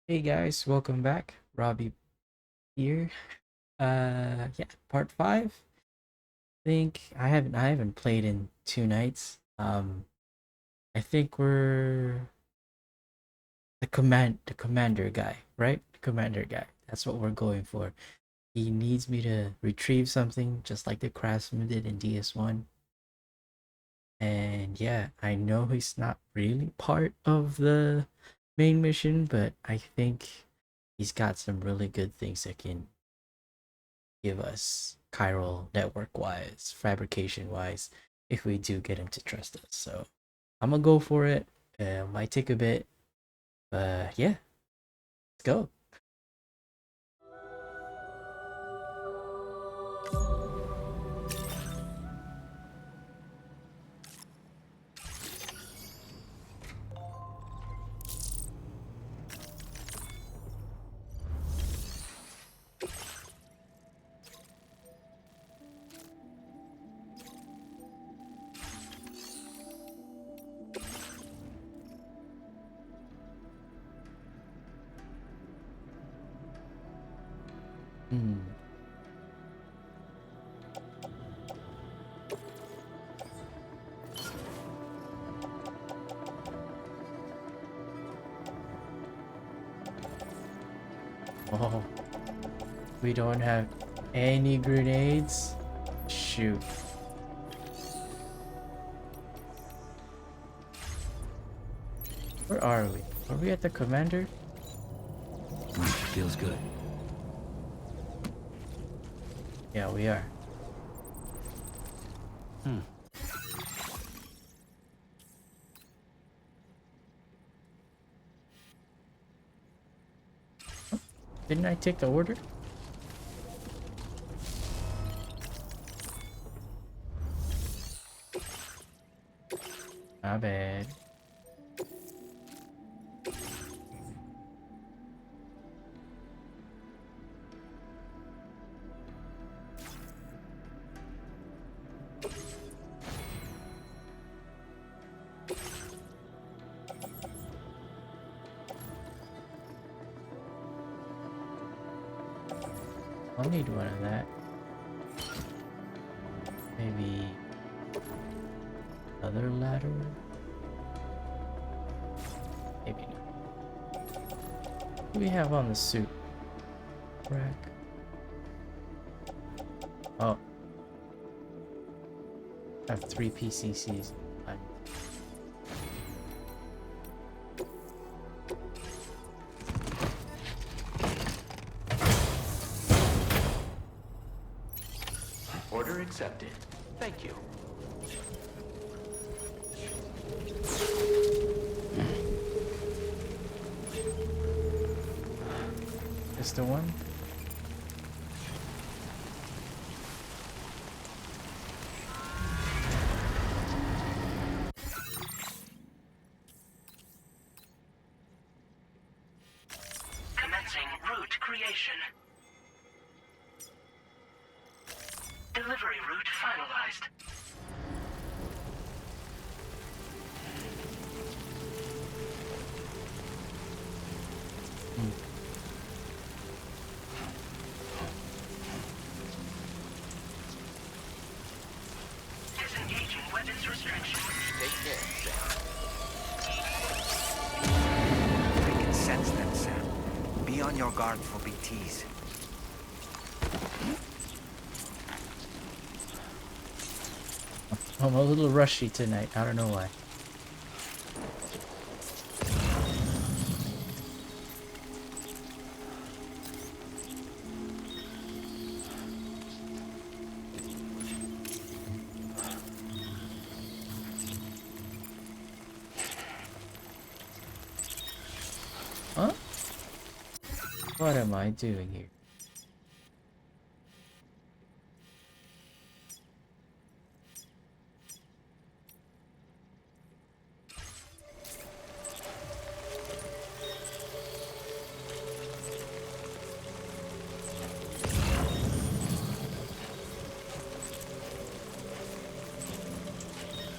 Hey guys, welcome back. Robbie here. Yeah, part 5. Think I haven't played in 2 nights. I think we're the commander guy, right? The commander guy. That's what we're going for. He needs me to retrieve something just like the craftsman did in DS1. And yeah, I know he's not really part of the main mission, but I think he's got some really good things that can give us chiral network wise, fabrication wise, if we do get him to trust us. So I'm gonna go for it. Might take a bit, but yeah, let's go. Hmm. Oh, we don't have any grenades. Shoot. Where are we? Are we at the commander? Feels good. Yeah, we are. Hmm. Didn't I take the order? My bad. I'll need one of that. Maybe another ladder? Maybe not. What do we have on the suit rack? Oh, I have 3 PCCs. I'm Order accepted. Thank you. Is the one? Commencing route creation. Delivery route finalized. Disengaging weapons restriction. Take care, Sam. I can sense them, Sam. Be on your guard for BTs. I'm a little rushy tonight. I don't know why. Huh? What am I doing here?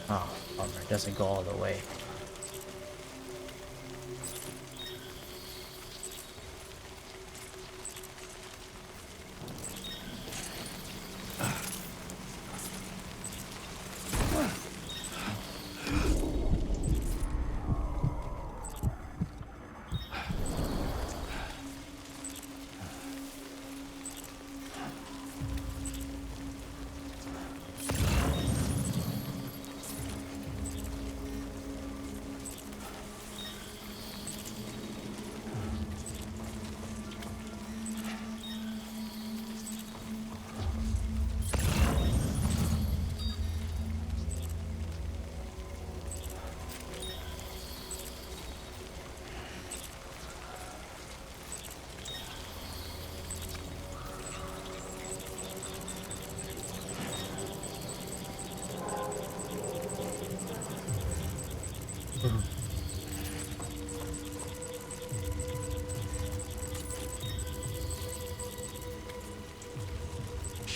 Oh, bummer. It doesn't go all the way.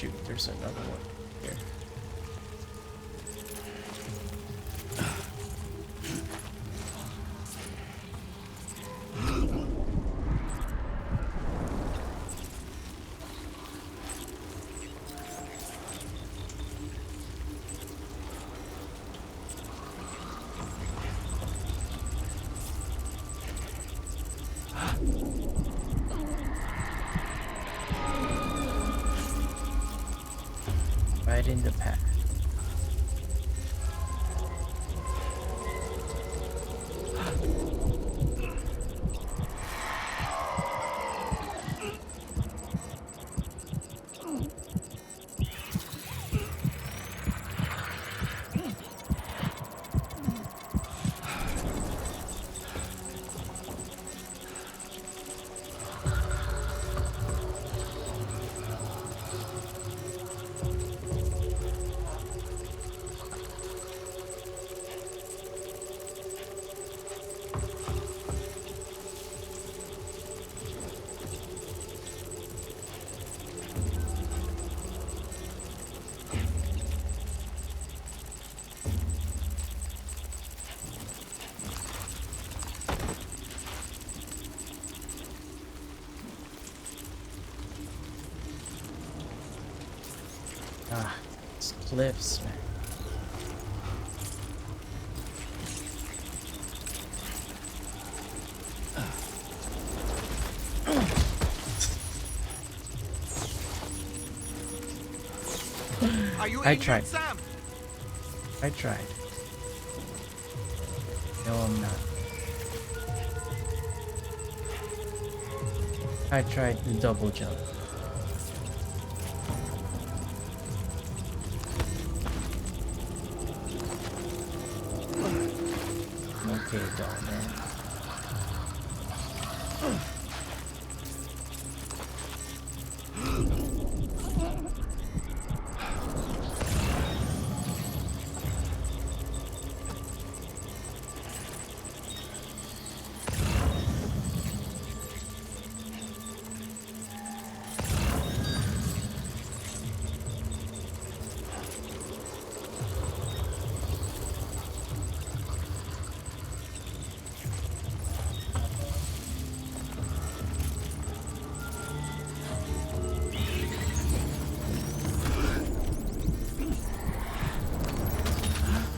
shoot, there's another one here. Right in the path. Ah, it's cliffs, man. Are you I injured, tried. Sam? I tried. No, I'm not. I tried the double jump. Okay, doll man.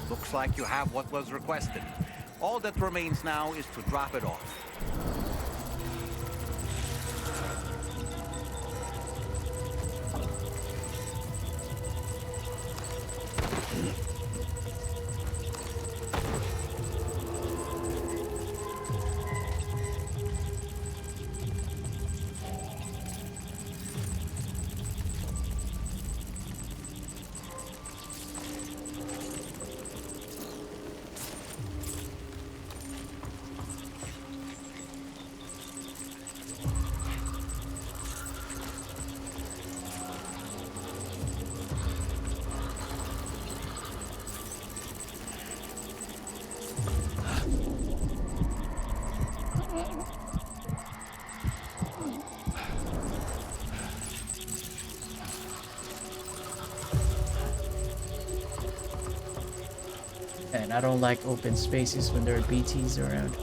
Looks like you have what was requested. All that remains now is to drop it off. And I don't like open spaces when there are BTs around.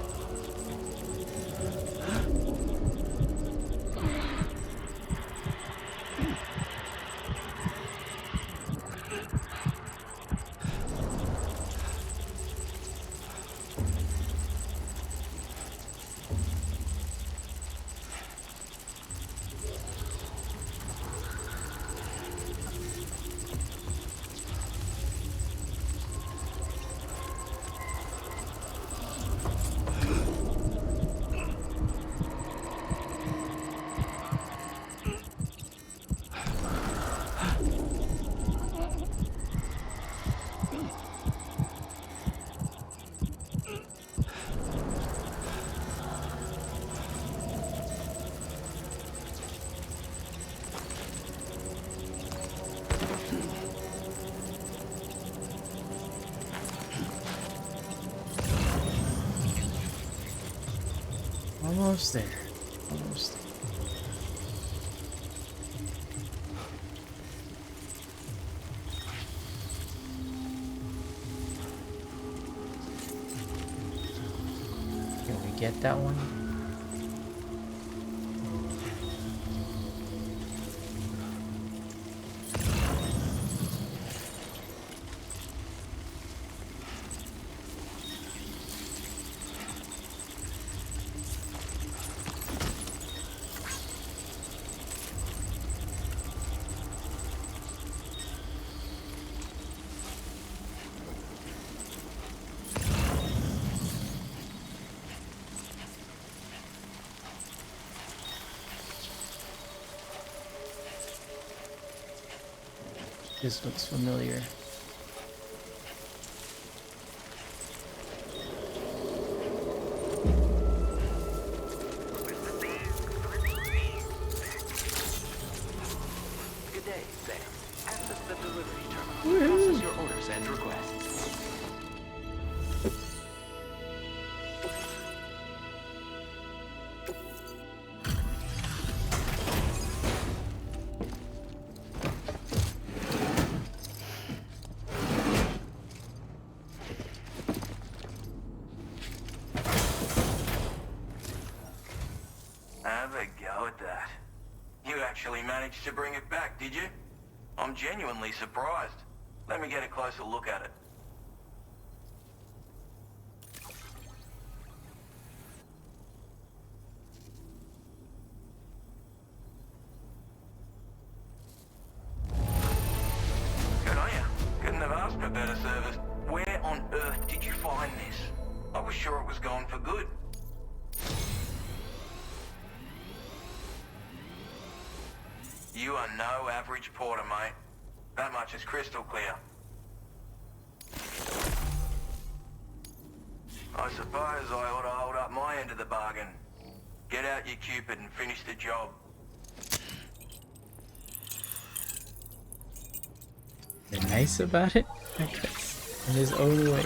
Almost there. Almost. get that one? This looks familiar. Good day, Sam. Access the delivery terminal. Process your orders and requests. Have a go at that. You actually managed to bring it back, did you? I'm genuinely surprised. Let me get a closer look at it. Good on you. Couldn't have asked for better service. Where on earth did you find this? I was sure it was gone for good. You are no average porter, mate. That much is crystal clear. I suppose I ought to hold up my end of the bargain. Get out your Cupid and finish the job. They're nice about it, I guess, in his own way.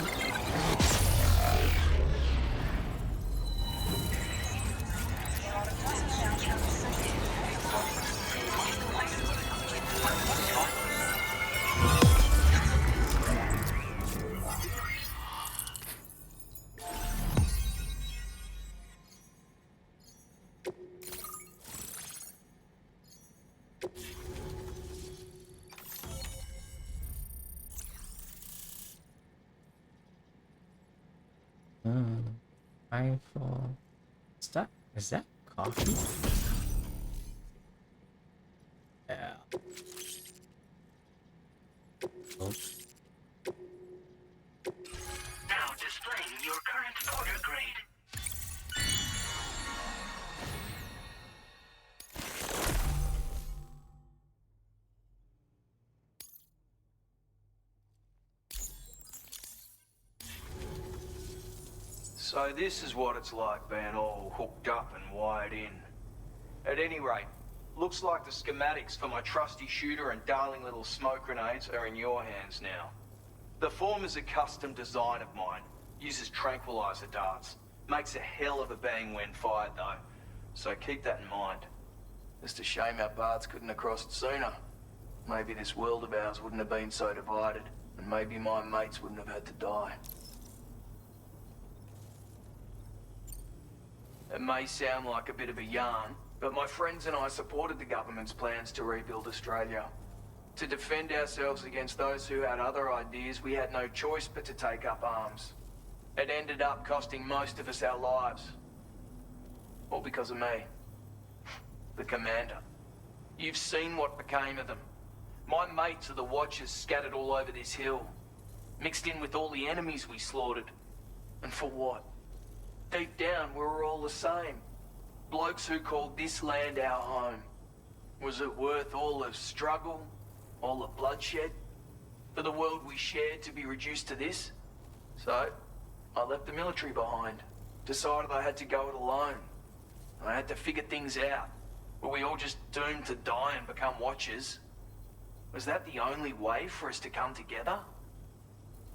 Mindful. Is that coffee? Yeah. Oh. Now displaying your current order grade. So this is what it's like being all hooked up and wired in. At any rate, looks like the schematics for my trusty shooter and darling little smoke grenades are in your hands now. The form is a custom design of mine. Uses tranquilizer darts. Makes a hell of a bang when fired though. So keep that in mind. Just a shame our paths couldn't have crossed sooner. Maybe this world of ours wouldn't have been so divided, and maybe my mates wouldn't have had to die. It may sound like a bit of a yarn, but my friends and I supported the government's plans to rebuild Australia. To defend ourselves against those who had other ideas, we had no choice but to take up arms. It ended up costing most of us our lives. All because of me. The commander. You've seen what became of them. My mates are the Watchers scattered all over this hill. Mixed in with all the enemies we slaughtered. And for what? Deep down, we were all the same. Blokes who called this land our home. Was it worth all the struggle, all the bloodshed, for the world we shared to be reduced to this? So, I left the military behind. Decided I had to go it alone. I had to figure things out. Were we all just doomed to die and become Watchers? Was that the only way for us to come together?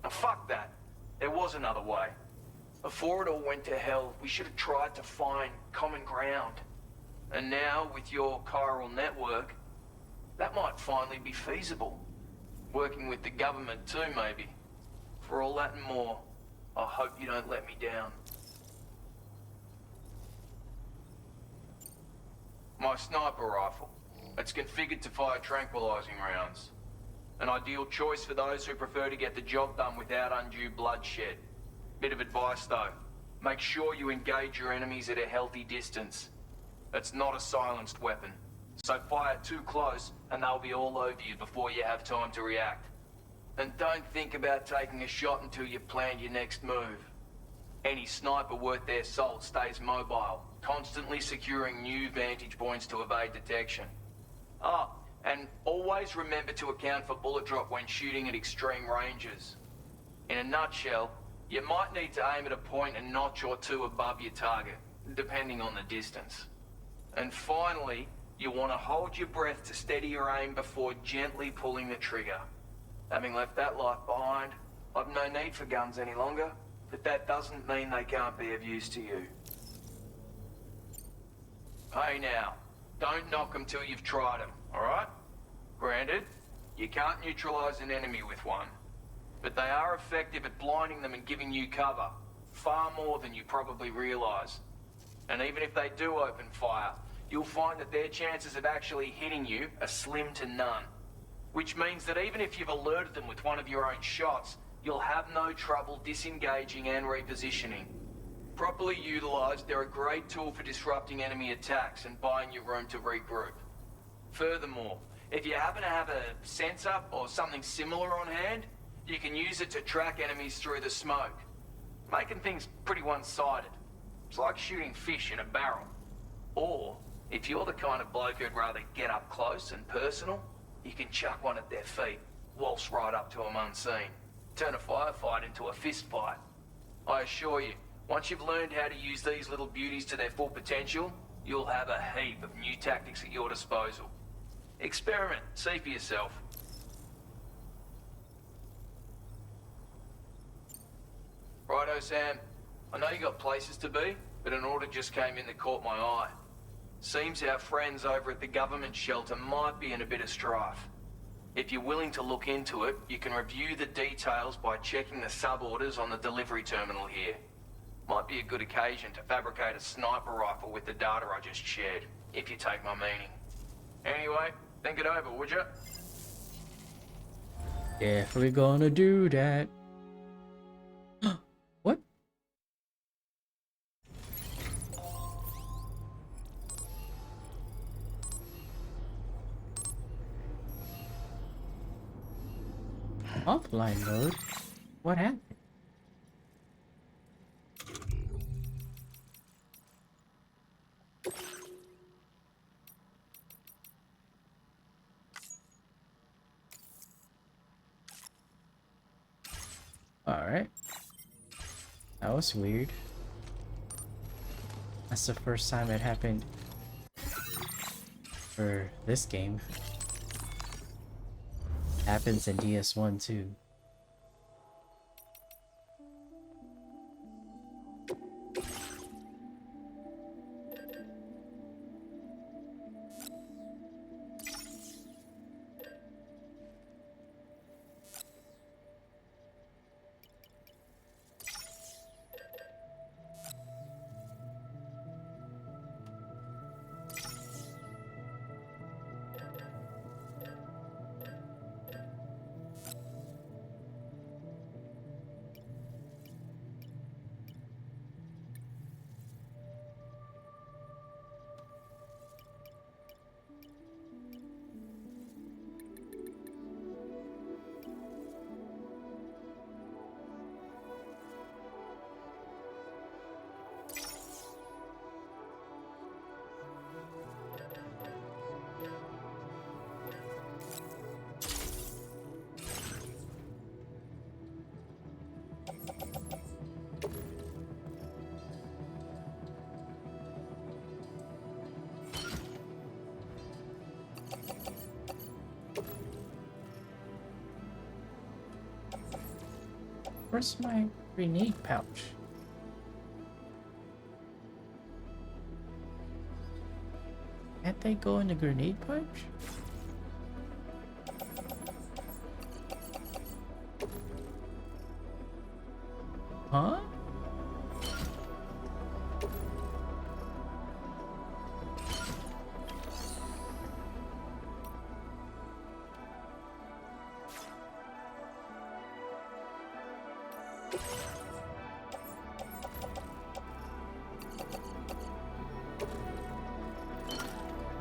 Now, fuck that. There was another way. Before it all went to hell, we should have tried to find common ground. And now, with your chiral network, that might finally be feasible. Working with the government too, maybe. For all that and more, I hope you don't let me down. My sniper rifle. It's configured to fire tranquilizing rounds. An ideal choice for those who prefer to get the job done without undue bloodshed. Bit of advice though. Make sure you engage your enemies at a healthy distance. It's not a silenced weapon, so fire too close and they'll be all over you before you have time to react. And don't think about taking a shot until you've planned your next move. Any sniper worth their salt stays mobile, constantly securing new vantage points to evade detection. Ah, and always remember to account for bullet drop when shooting at extreme ranges. In a nutshell, you might need to aim at a point a notch or two above your target, depending on the distance. And finally, you want to hold your breath to steady your aim before gently pulling the trigger. Having left that life behind, I've no need for guns any longer, but that doesn't mean they can't be of use to you. Hey now, don't knock them till you've tried them, alright? Granted, you can't neutralize an enemy with one, but they are effective at blinding them and giving you cover, far more than you probably realize. And even if they do open fire, you'll find that their chances of actually hitting you are slim to none. Which means that even if you've alerted them with one of your own shots, you'll have no trouble disengaging and repositioning. Properly utilized, they're a great tool for disrupting enemy attacks and buying you room to regroup. Furthermore, if you happen to have a sensor or something similar on hand, you can use it to track enemies through the smoke, making things pretty one-sided. It's like shooting fish in a barrel. Or, if you're the kind of bloke who'd rather get up close and personal, you can chuck one at their feet, waltz right up to them unseen, turn a firefight into a fist fight. I assure you, once you've learned how to use these little beauties to their full potential, you'll have a heap of new tactics at your disposal. Experiment, see for yourself. Righto, Sam. I know you got places to be, but an order just came in that caught my eye. Seems our friends over at the government shelter might be in a bit of strife. If you're willing to look into it, you can review the details by checking the sub-orders on the delivery terminal here. Might be a good occasion to fabricate a sniper rifle with the data I just shared, if you take my meaning. Anyway, think it over, would you? If we're gonna do that. What? Offline mode? What happened? Alright. That was weird. That's the first time it happened for this game. Happens in DS1 too. Where's my grenade pouch? Can't they go in the grenade pouch? Huh?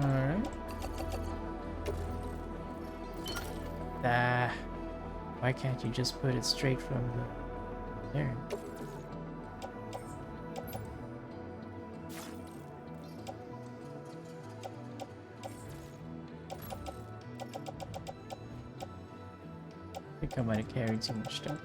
Alright. Ah, why can't you just put it straight from the there? I think I might have carried too much stuff.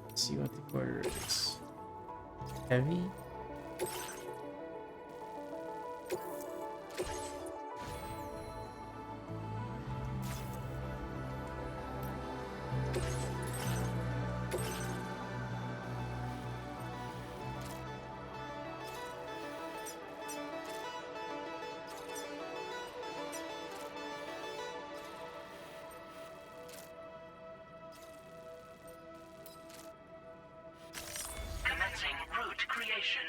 Let's see what the quarter is. Heavy? Commencing route creation.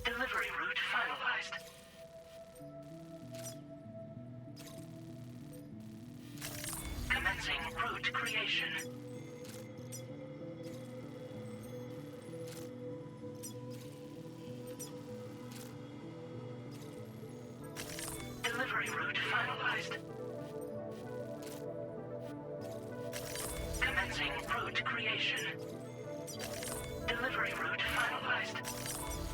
Delivery route finalized. Commencing route creation. Delivery route finalized. Commencing route creation. Delivery route finalized.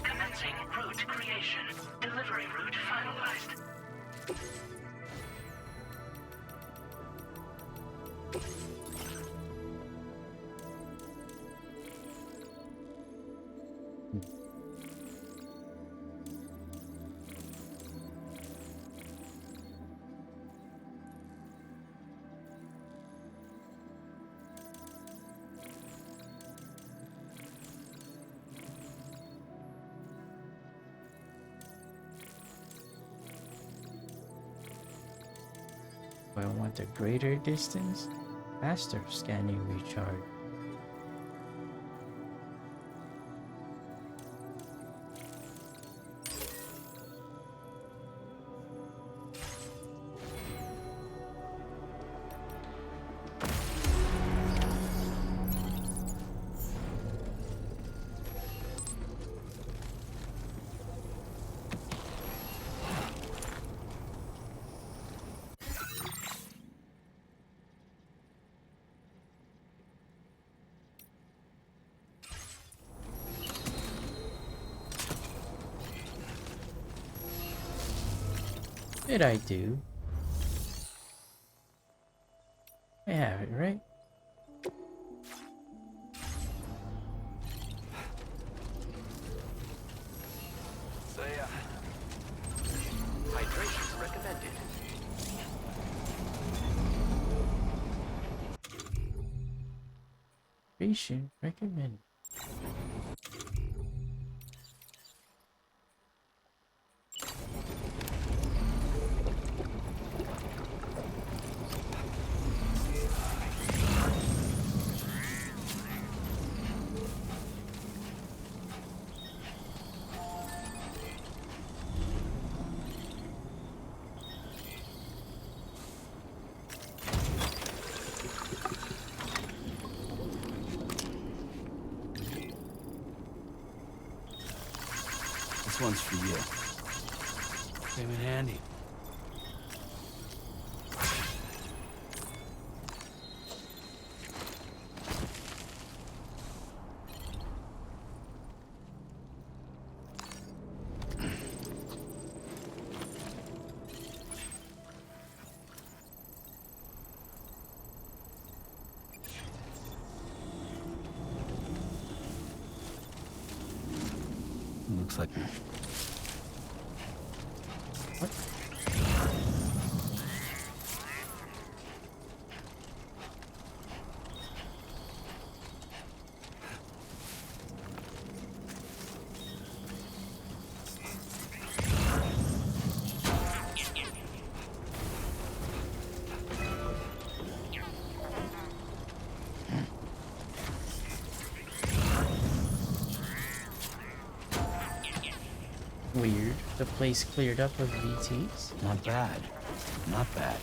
Commencing route creation. Delivery route finalized. Do I want a greater distance? Faster scanning recharge. Did I do? I have it, right? So yeah. Hydration recommended. Patient recommend. This one's for you. Came in handy. Looks like me. What? Weird. The place cleared up of VTs. Not bad. Not bad.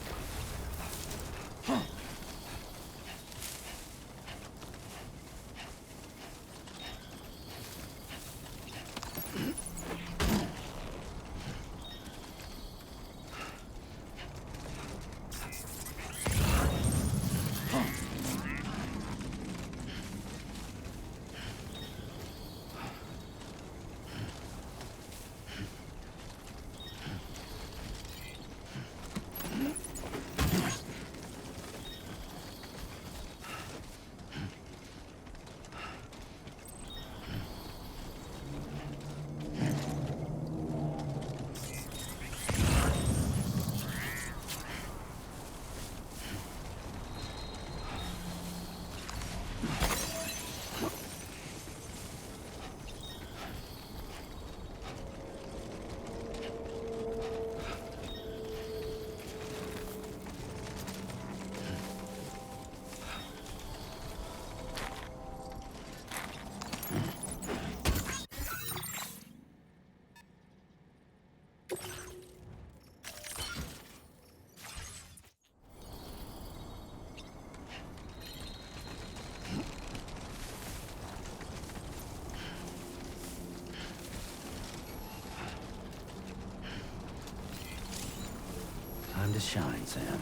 Time to shine, Sam.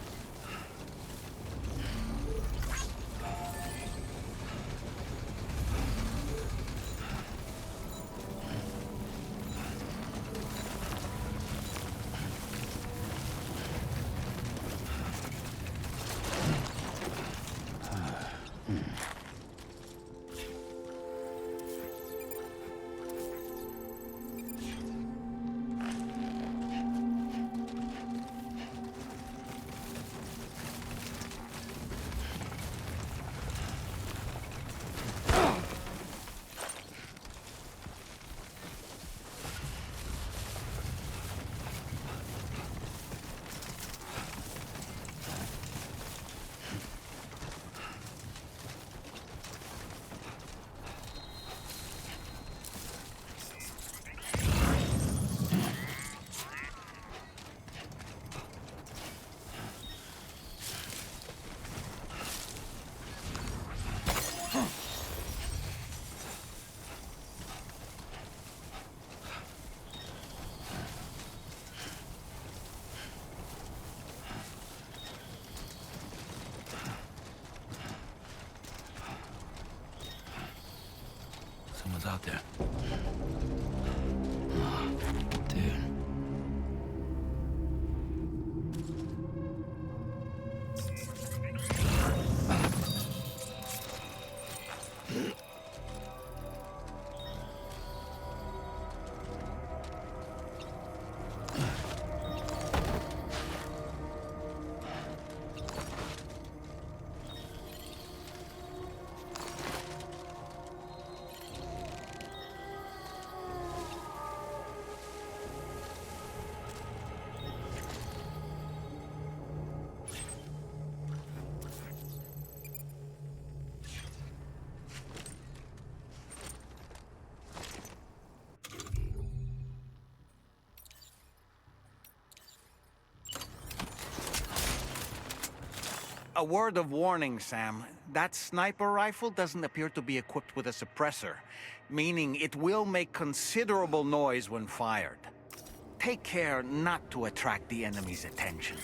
Someone's out there. Oh, dude. A word of warning, Sam. That sniper rifle doesn't appear to be equipped with a suppressor, meaning it will make considerable noise when fired. Take care not to attract the enemy's attention.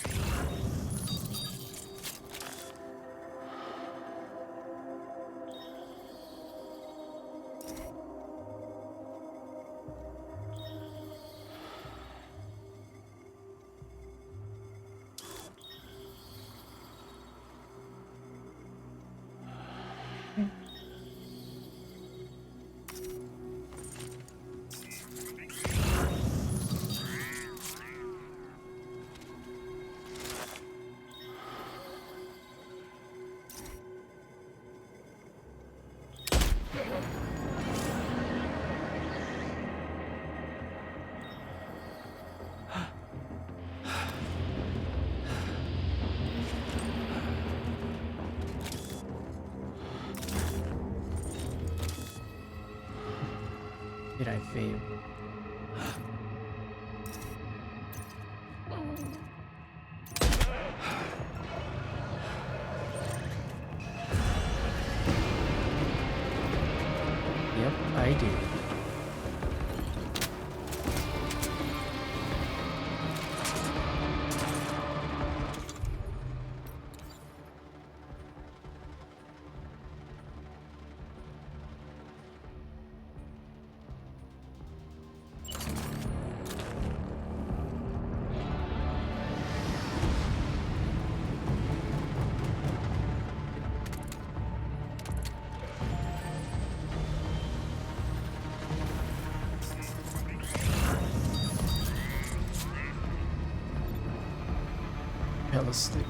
Did I fail? hella stick.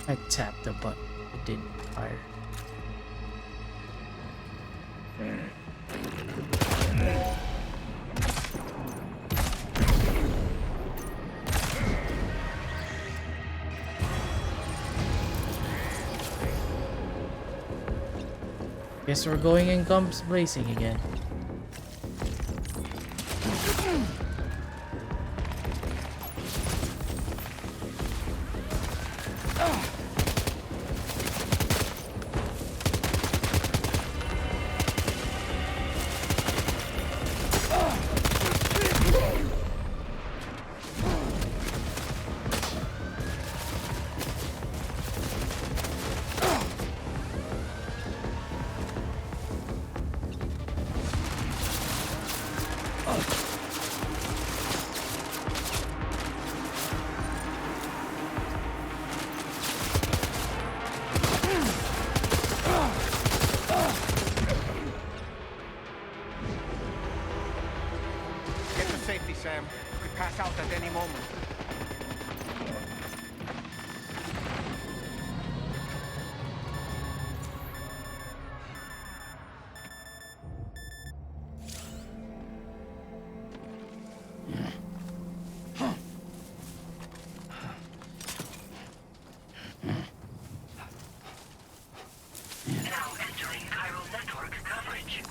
I tapped the button. It didn't fire. Guess we're going in guns blazing again. Get to safety, Sam. Could pass out at any moment. Now entering chiral network coverage.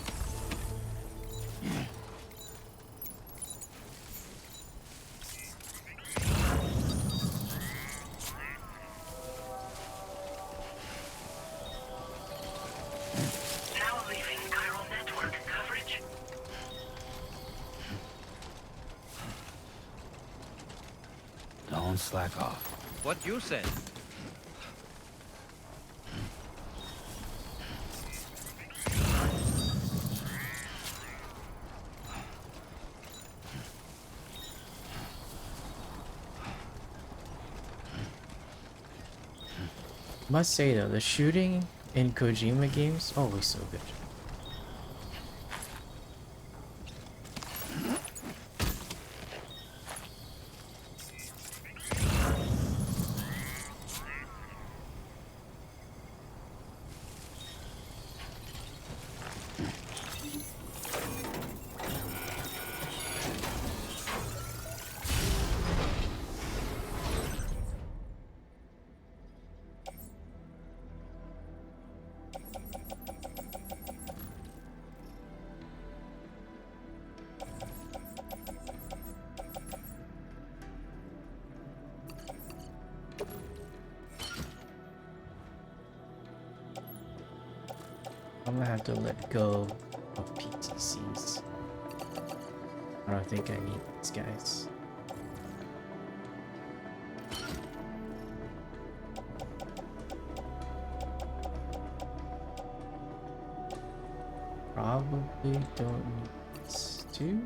Now leaving chiral network coverage. Don't slack off. What you said. Must say though, the shooting in Kojima games always so good. I'm gonna have to let go of PTCs. I don't think I need these guys. Probably don't need these two.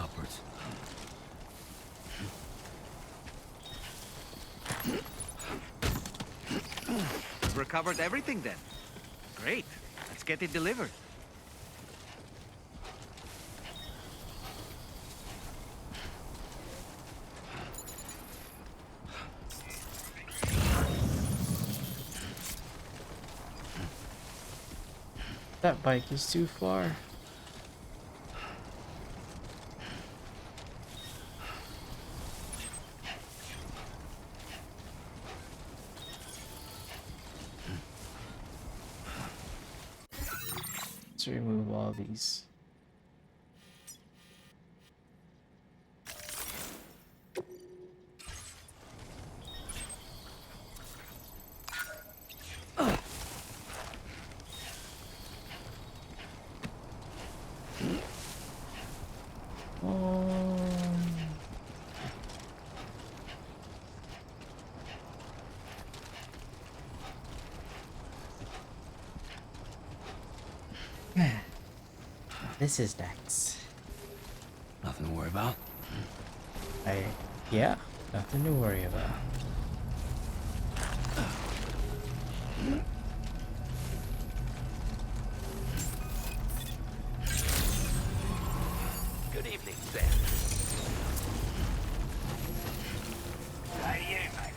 upwards. We've recovered everything then. Great. Let's get it delivered. That bike is too far. Let's remove all these. This is next. Nothing to worry about. Yeah, nothing to worry about. Good evening, Sam. How are you, mate?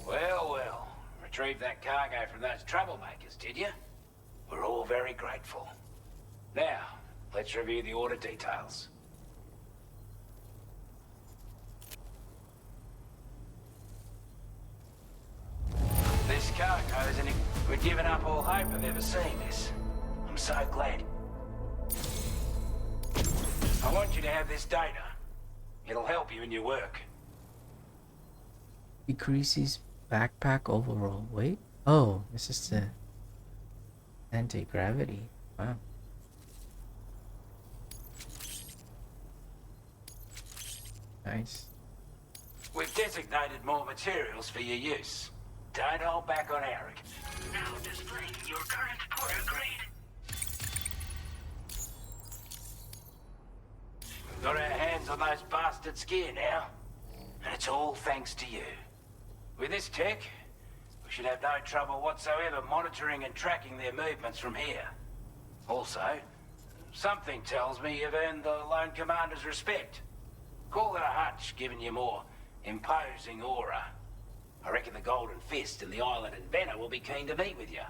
Well, retrieved that cargo from those troublemakers, did you? We're all very grateful. Now, let's review the order details. This cargo's in. We're giving up all hope of ever seeing this. I'm so glad. I want you to have this data. It'll help you in your work. Decreases backpack overall weight. Oh, this is the anti-gravity. Wow. Nice. We've designated more materials for your use. Don't hold back on Eric. Now displaying your current porter grade. We've got our hands on those bastards' gear now. And it's all thanks to you. With this tech, we should have no trouble whatsoever monitoring and tracking their movements from here. Also, something tells me you've earned the Lone Commander's respect. Call it a hunch, giving you more imposing aura. I reckon the Golden Fist and the Island Inventor will be keen to meet with you.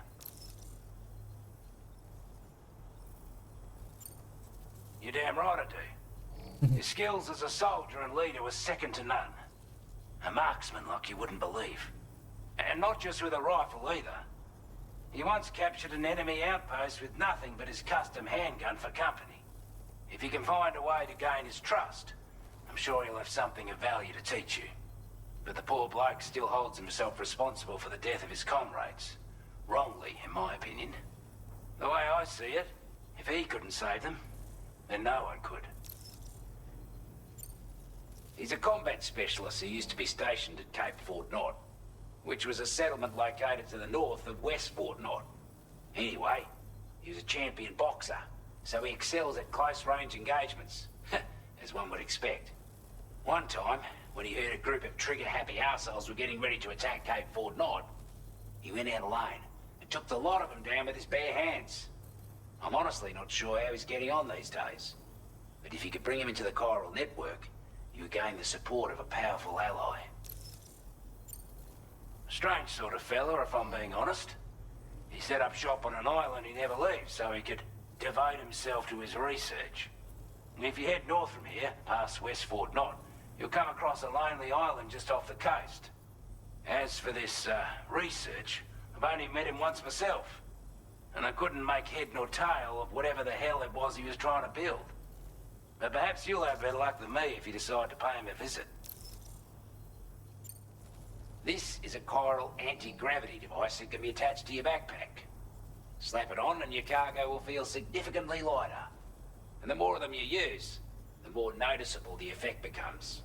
You're damn right I do. Your skills as a soldier and leader were second to none. A marksman like you wouldn't believe. And not just with a rifle either. He once captured an enemy outpost with nothing but his custom handgun for company. If you can find a way to gain his trust, I'm sure he'll have something of value to teach you. But the poor bloke still holds himself responsible for the death of his comrades. Wrongly, in my opinion. The way I see it, if he couldn't save them, then no one could. He's a combat specialist who used to be stationed at Cape Fort Knot, which was a settlement located to the north of West Fort Knot. Anyway, he was a champion boxer, so he excels at close-range engagements, as one would expect. One time, when he heard a group of trigger-happy arseholes were getting ready to attack Cape Fort Knot, he went out alone and took the lot of them down with his bare hands. I'm honestly not sure how he's getting on these days, but if you could bring him into the chiral network, you would gain the support of a powerful ally. Strange sort of fella, if I'm being honest. He set up shop on an island he never leaves so he could devote himself to his research. And if you head north from here, past West Fort Knot, you'll come across a lonely island just off the coast. As for this, research, I've only met him once myself. And I couldn't make head nor tail of whatever the hell it was he was trying to build. But perhaps you'll have better luck than me if you decide to pay him a visit. This is a chiral anti-gravity device that can be attached to your backpack. Slap it on and your cargo will feel significantly lighter. And the more of them you use, the more noticeable the effect becomes.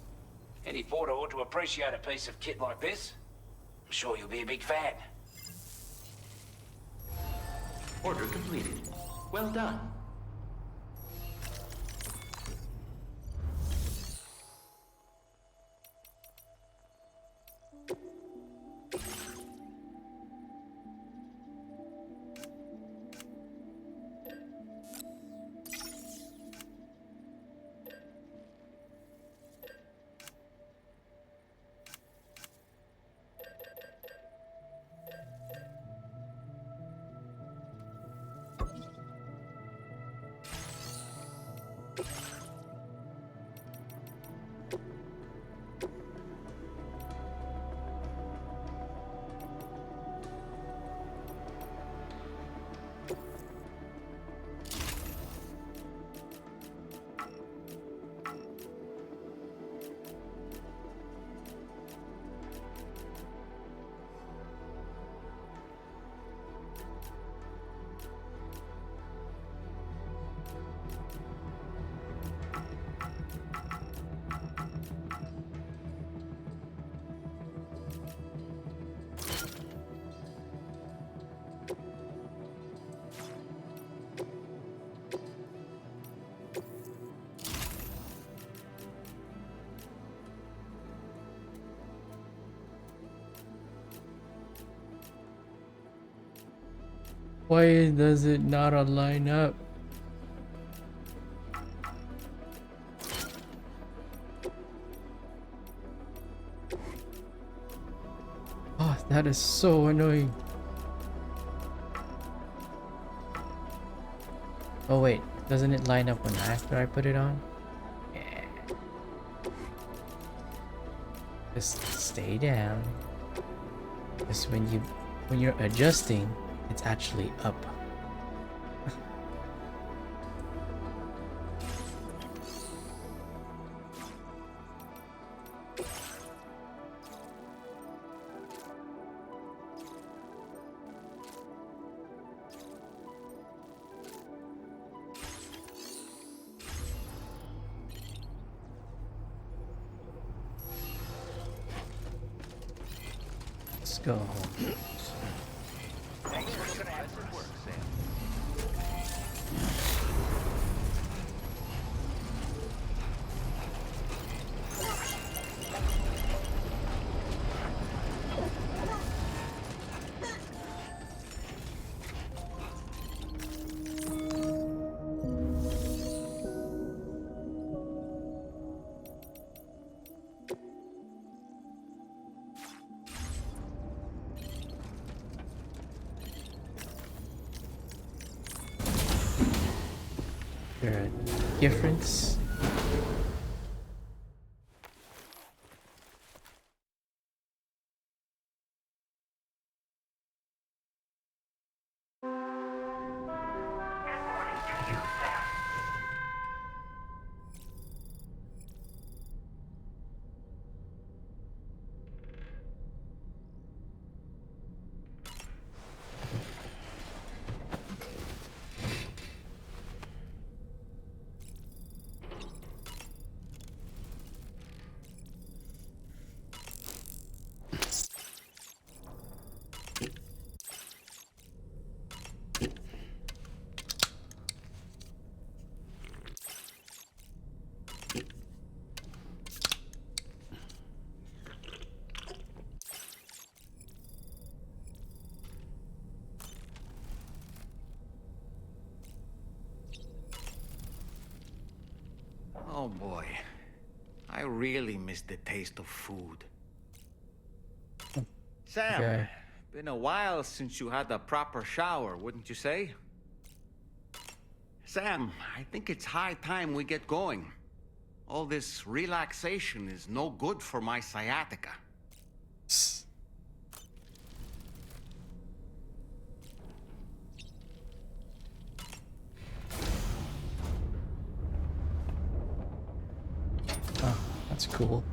Any porter ought to appreciate a piece of kit like this. I'm sure you'll be a big fan. Order completed. Well done. Why does it not line up? Oh, that is so annoying. Oh wait, doesn't it line up when after I put it on? Yeah. Just stay down. Because when you're adjusting, it's actually up. Let's go. Thanks for your impressive work, Sam. There a difference? Oh boy. I really miss the taste of food. Sam, Okay. been a while since you had a proper shower, wouldn't you say? Sam, I think it's high time we get going. All this relaxation is no good for my sciatica. Oh, that's cool.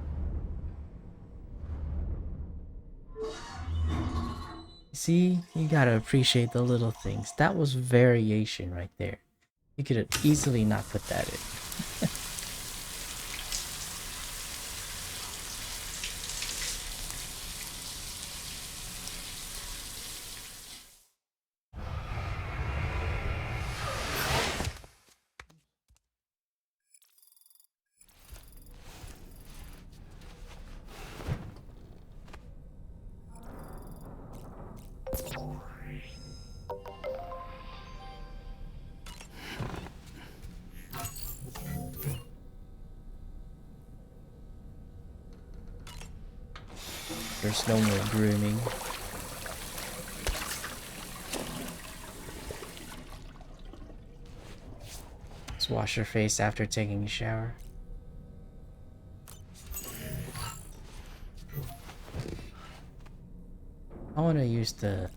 See, you gotta appreciate the little things. That was variation right there. You could have easily not put that in. There's no more grooming. Just wash your face after taking a shower. I want to use the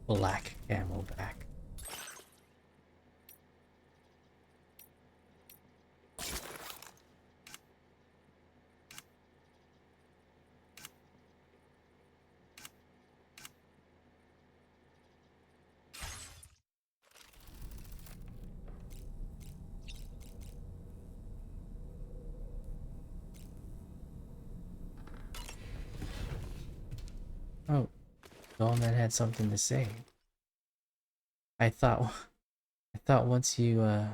black camo back. Oh, Dolman had something to say. I thought once you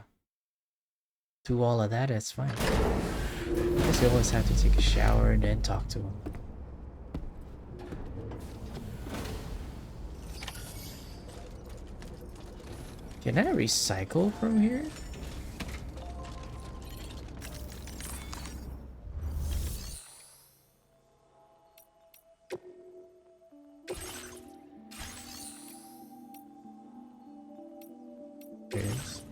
do all of that, it's fine. I guess you always have to take a shower and then talk to him. Can I recycle from here? Yes.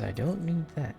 I don't need that.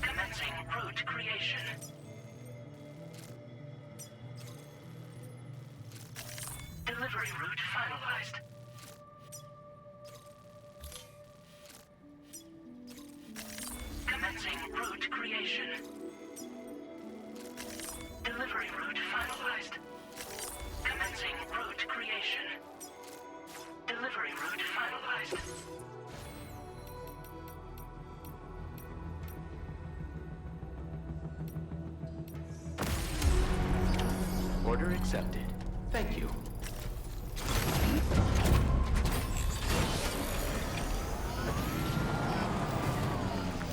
Commencing route creation. Delivery route finalized. Commencing route creation. Delivery route finalized. accepted. Thank you.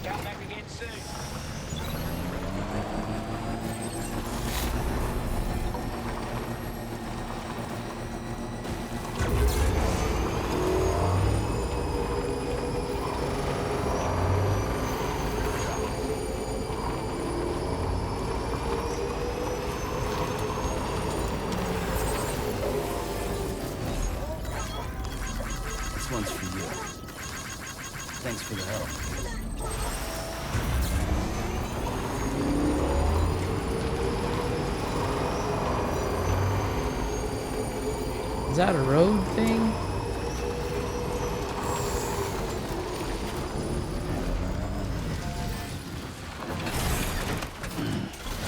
Come back again soon. This one's for you. Thanks for the help. Is that a road thing?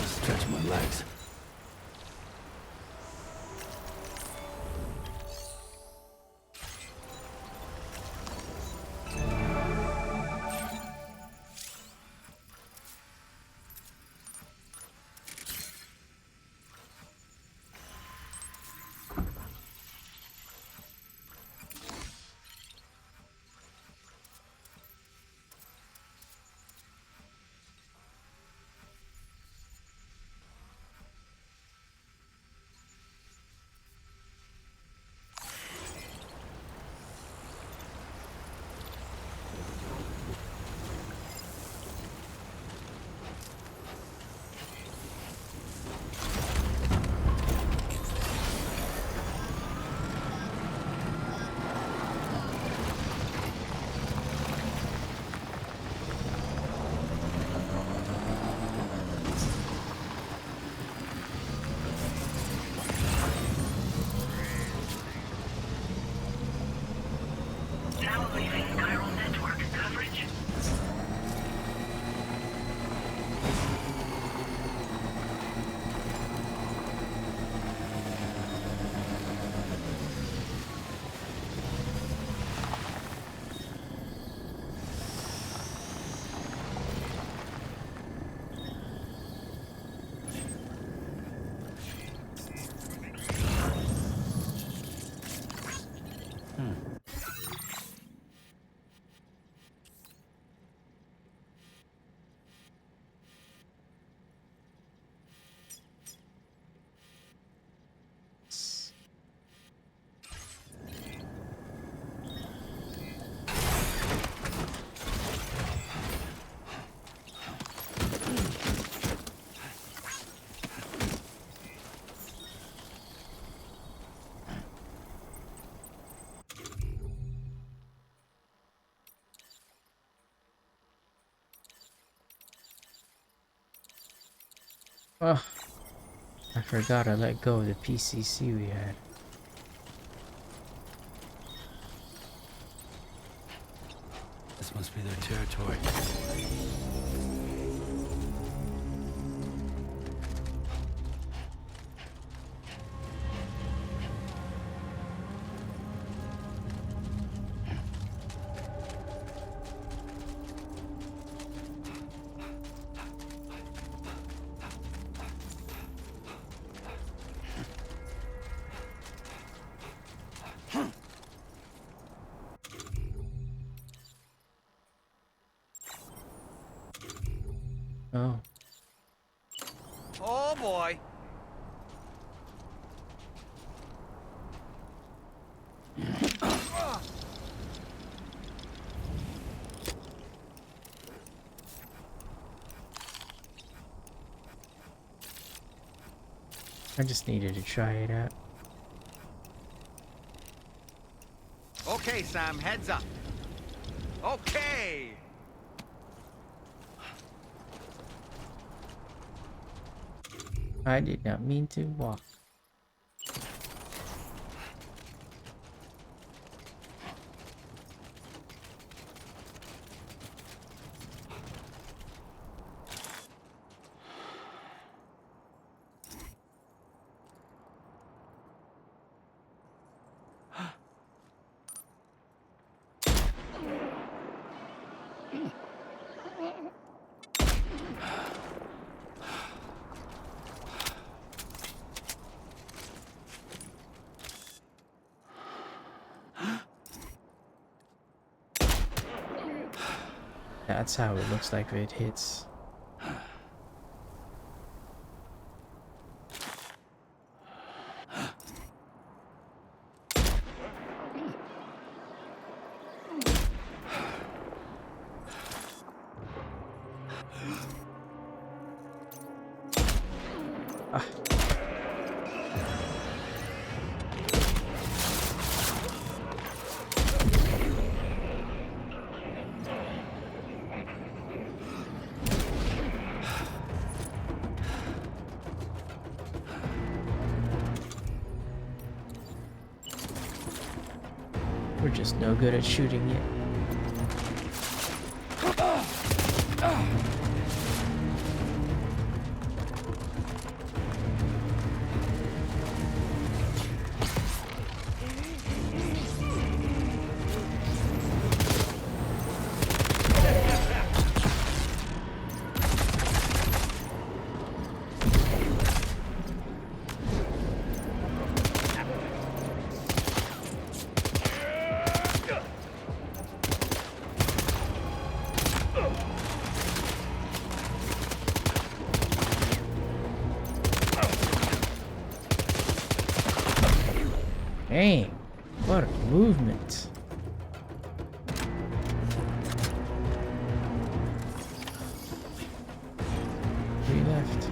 Stretch my legs. Now leaving chiral network coverage. Oh, I forgot I let go of the PCC we had. This must be their territory. Oh, Oh boy. I just needed to try it out. Okay, Sam, heads up. Okay. I did not mean to walk. That's how it looks like it hits. Ah. We're just no good at shooting it. Dang, what a movement. Three left.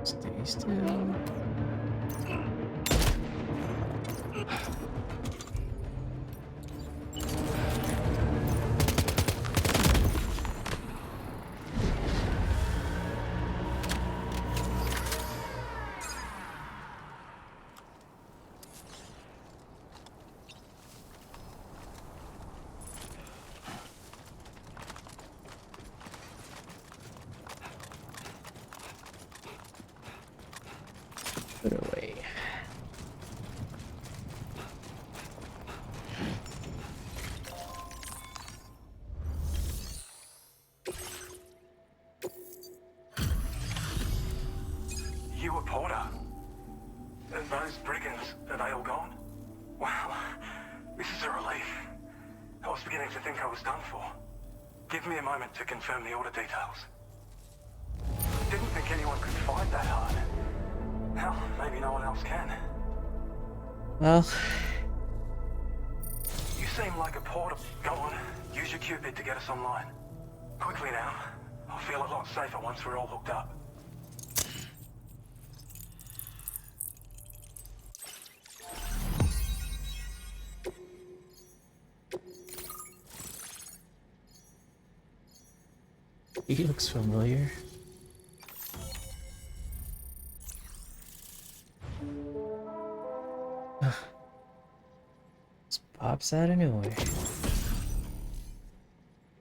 Stay still. Put away. You a Porter? And those brigands, are they all gone? Wow, this is a relief. I was beginning to think I was done for. Give me a moment to confirm the order details. Didn't think anyone could fight that hard. Hell, maybe no one else can. Well, You seem like a Porter. Go on, use your Cupid to get us online. Quickly now. I'll feel a lot safer once we're all hooked up. he looks familiar. Just pops out of nowhere.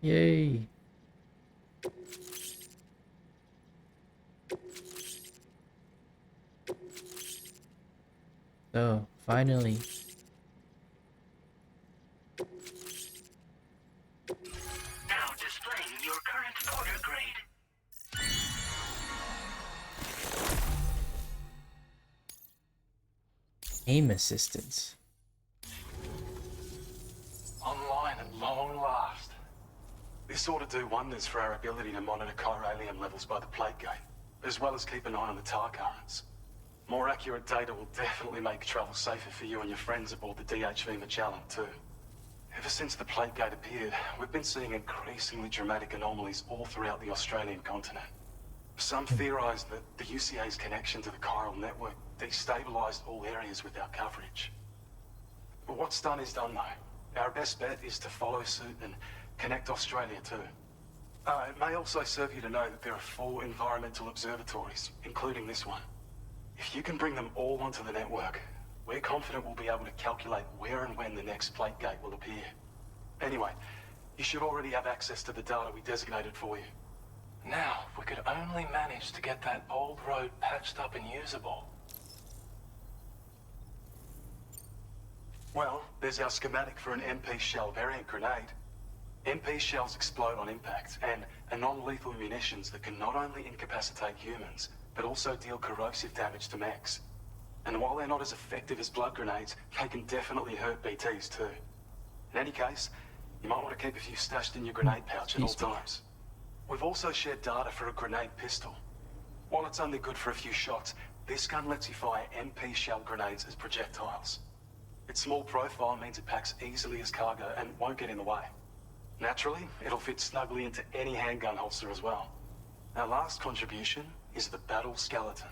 Yay. So, finally. Now displaying your current order grade. Aim assistance. Online at long last. This ought to do wonders for our ability to monitor chiralium levels by the plague gate, as well as keep an eye on the tar currents. More accurate data will definitely make travel safer for you and your friends aboard the DHV Magellan too. Ever since the plague gate appeared, we've been seeing increasingly dramatic anomalies all throughout the Australian continent. Some theorize that the UCA's connection to the chiral network destabilized all areas with our coverage. But what's done is done, though. Our best bet is to follow suit and connect Australia too. It may also serve you to know that there are 4 environmental observatories, including this one. If you can bring them all onto the network, we're confident we'll be able to calculate where and when the next plague gate will appear. Anyway, you should already have access to the data we designated for you. Now, if we could only manage to get that old road patched up and usable. Well, there's our schematic for an MP shell variant grenade. MP shells explode on impact and are non-lethal munitions that can not only incapacitate humans, but also deal corrosive damage to mechs. And while they're not as effective as blood grenades, they can definitely hurt BTs too. In any case, you might want to keep a few stashed in your grenade pouch at all times. We've also shared data for a grenade pistol. While it's only good for a few shots, this gun lets you fire MP shell grenades as projectiles. Its small profile means it packs easily as cargo and won't get in the way. Naturally, it'll fit snugly into any handgun holster as well. Our last contribution is the battle skeleton.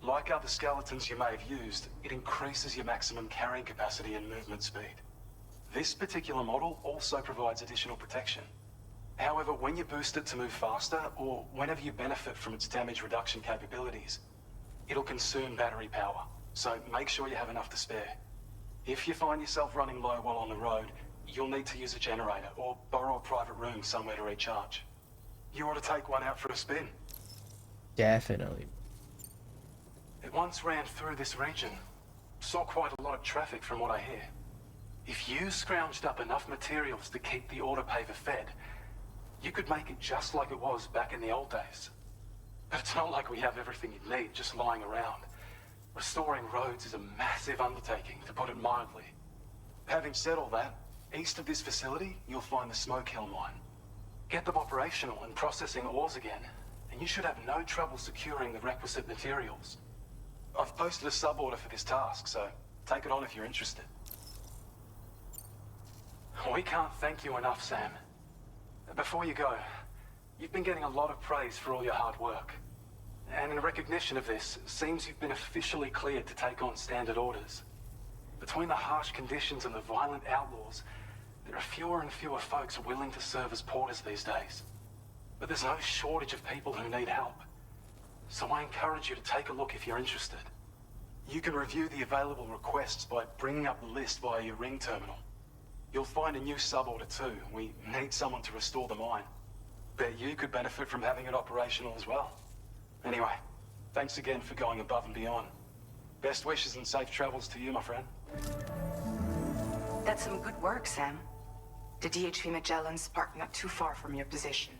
Like other skeletons you may have used, it increases your maximum carrying capacity and movement speed. This particular model also provides additional protection. However, when you boost it to move faster, or whenever you benefit from its damage reduction capabilities, it'll consume battery power, so make sure you have enough to spare. If you find yourself running low while on the road, you'll need to use a generator or borrow a private room somewhere to recharge. You ought to take one out for a spin. Definitely. It once ran through this region. Saw quite a lot of traffic from what I hear. If you scrounged up enough materials to keep the autopaver fed, you could make it just like it was back in the old days. But it's not like we have everything you need just lying around. Restoring roads is a massive undertaking, to put it mildly. Having said all that, east of this facility, you'll find the Smoke Hill mine. Get them operational and processing ores again, and you should have no trouble securing the requisite materials. I've posted a sub-order for this task, so take it on if you're interested. We can't thank you enough, Sam. Before you go, you've been getting a lot of praise for all your hard work. And in recognition of this, it seems you've been officially cleared to take on standard orders. Between the harsh conditions and the violent outlaws, there are fewer and fewer folks willing to serve as porters these days. But there's no shortage of people who need help. So I encourage you to take a look if you're interested. You can review the available requests by bringing up the list via your ring terminal. You'll find a new sub-order too. We need someone to restore the mine. Bet you could benefit from having it operational as well. Anyway, thanks again for going above and beyond. Best wishes and safe travels to you, my friend. That's some good work, Sam. The DHV Magellan's parked not too far from your position.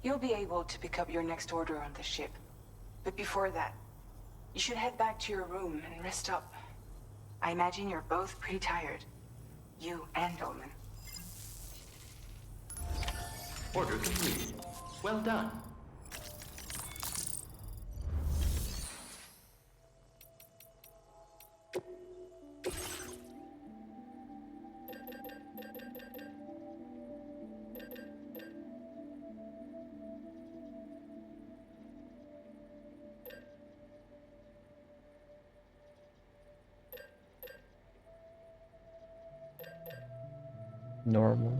You'll be able to pick up your next order on the ship. But before that, you should head back to your room and rest up. I imagine you're both pretty tired. You and Dolman. Order complete. Well done. Normal.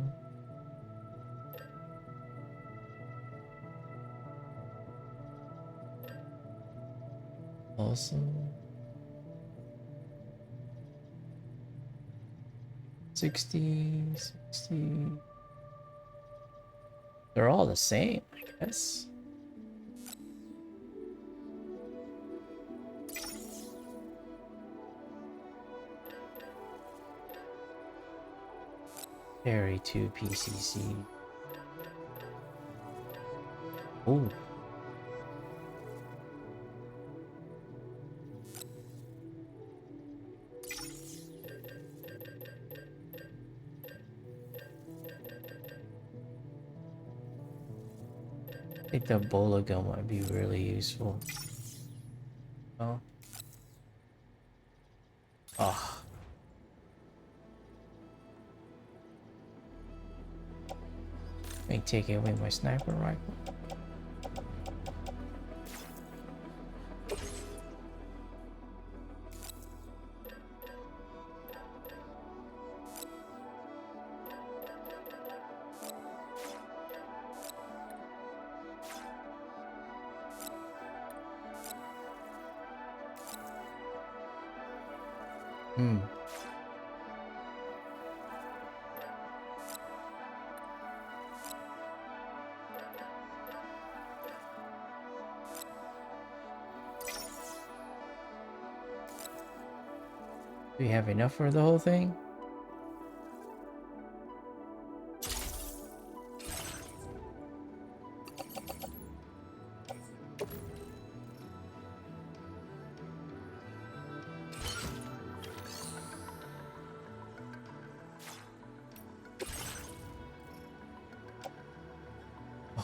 Awesome. 60. They're all the same, I guess. Carry 2 PCC. Ooh. I think the bola gun might be really useful. Oh. Ah. May take away my sniper rifle. Do we have enough for the whole thing?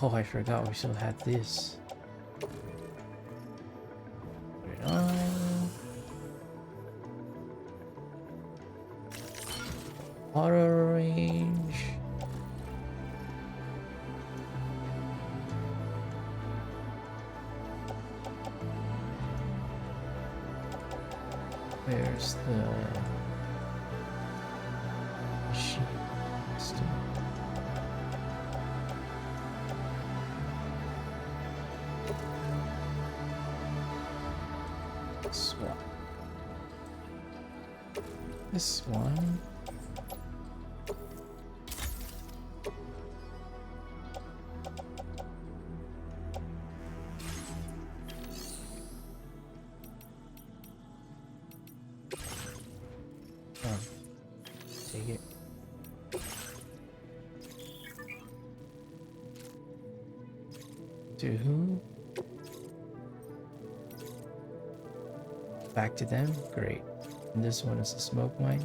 Oh, I forgot we still had this. Put it on. Auto range. Where's the sheet? Swap. This one. Take it. To who? Back to them? Great. And this one is a smoke mine.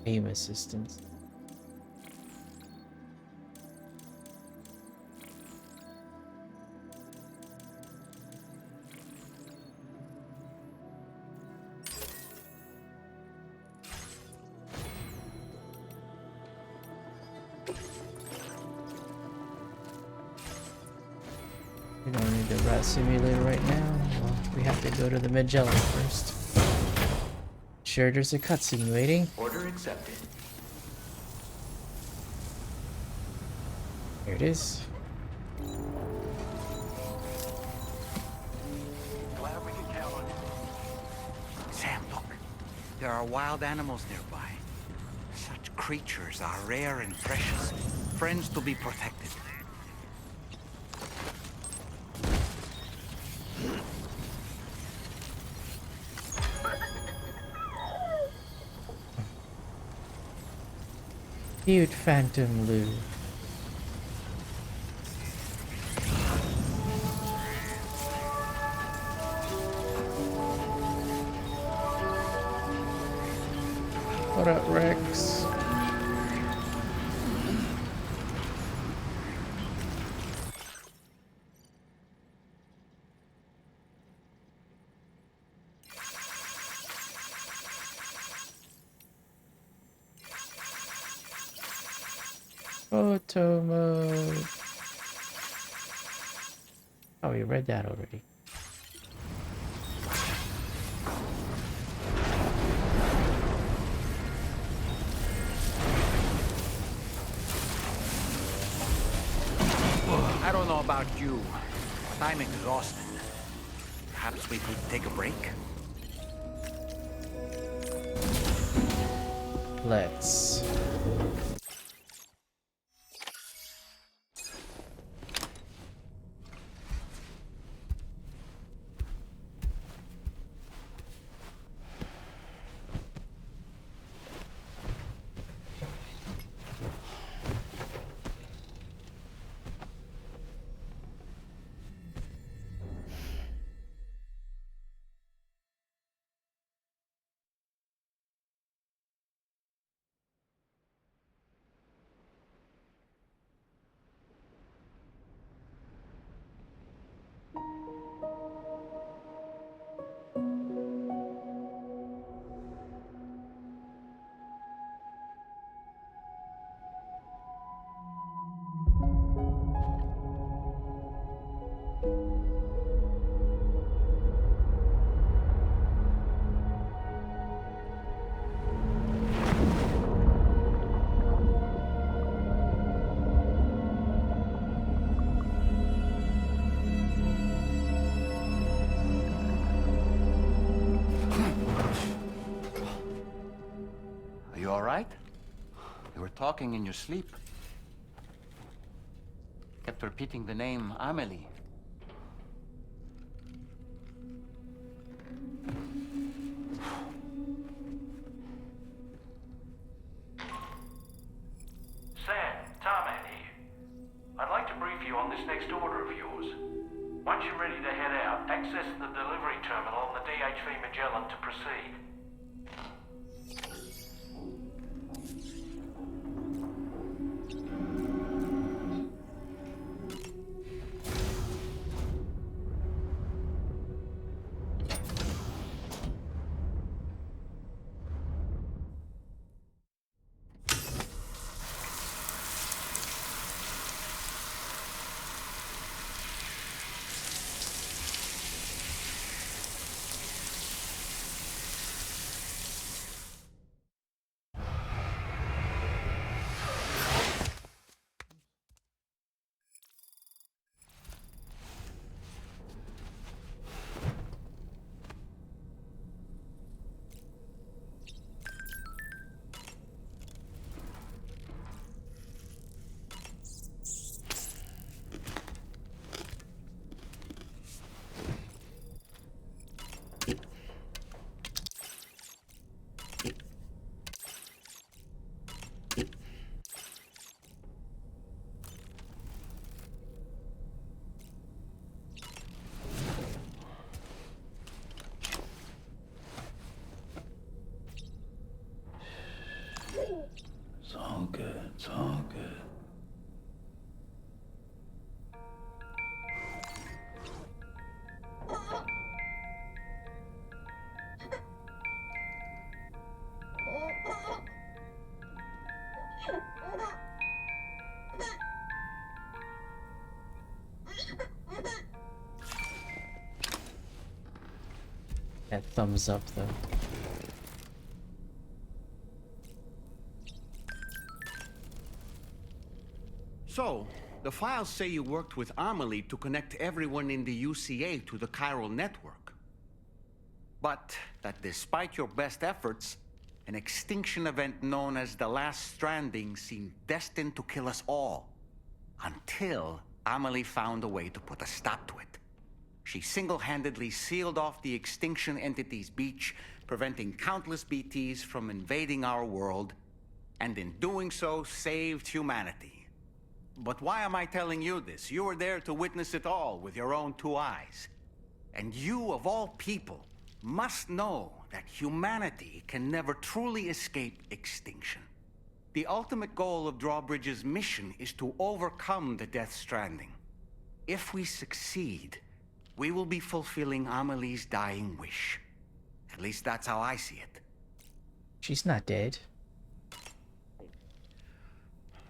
Aim assistance. We don't need the rat simulator right now. Well, we have to go to the Magellan first. Sure, there's a cutscene waiting. Order accepted. Here it is. Glad we can count on you. Sam, look. There are wild animals nearby. Such creatures are rare and precious. Friends to be protected. Cute phantom Lou. What up, Rex? Photo mode. Oh, we read that already. I don't know about you, but I'm exhausted. Perhaps we could take a break? Let's. talking in your sleep. Kept repeating the name Amelie. Sam, Tarman here. I'd like to brief you on this next order of yours. Once you're ready to head out, access the delivery terminal on the DHV Magellan to proceed. It's all good. It's all good. That thumbs up though. So, the files say you worked with Amelie to connect everyone in the UCA to the chiral network. But that despite your best efforts, an extinction event known as the Last Stranding seemed destined to kill us all. Until Amelie found a way to put a stop to it. She single-handedly sealed off the extinction entity's beach, preventing countless BTs from invading our world, and in doing so, saved humanity. But why am I telling you this? You were there to witness it all with your own two eyes. And you, of all people, must know that humanity can never truly escape extinction. The ultimate goal of Drawbridge's mission is to overcome the Death Stranding. If we succeed, we will be fulfilling Amelie's dying wish. At least that's how I see it. She's not dead.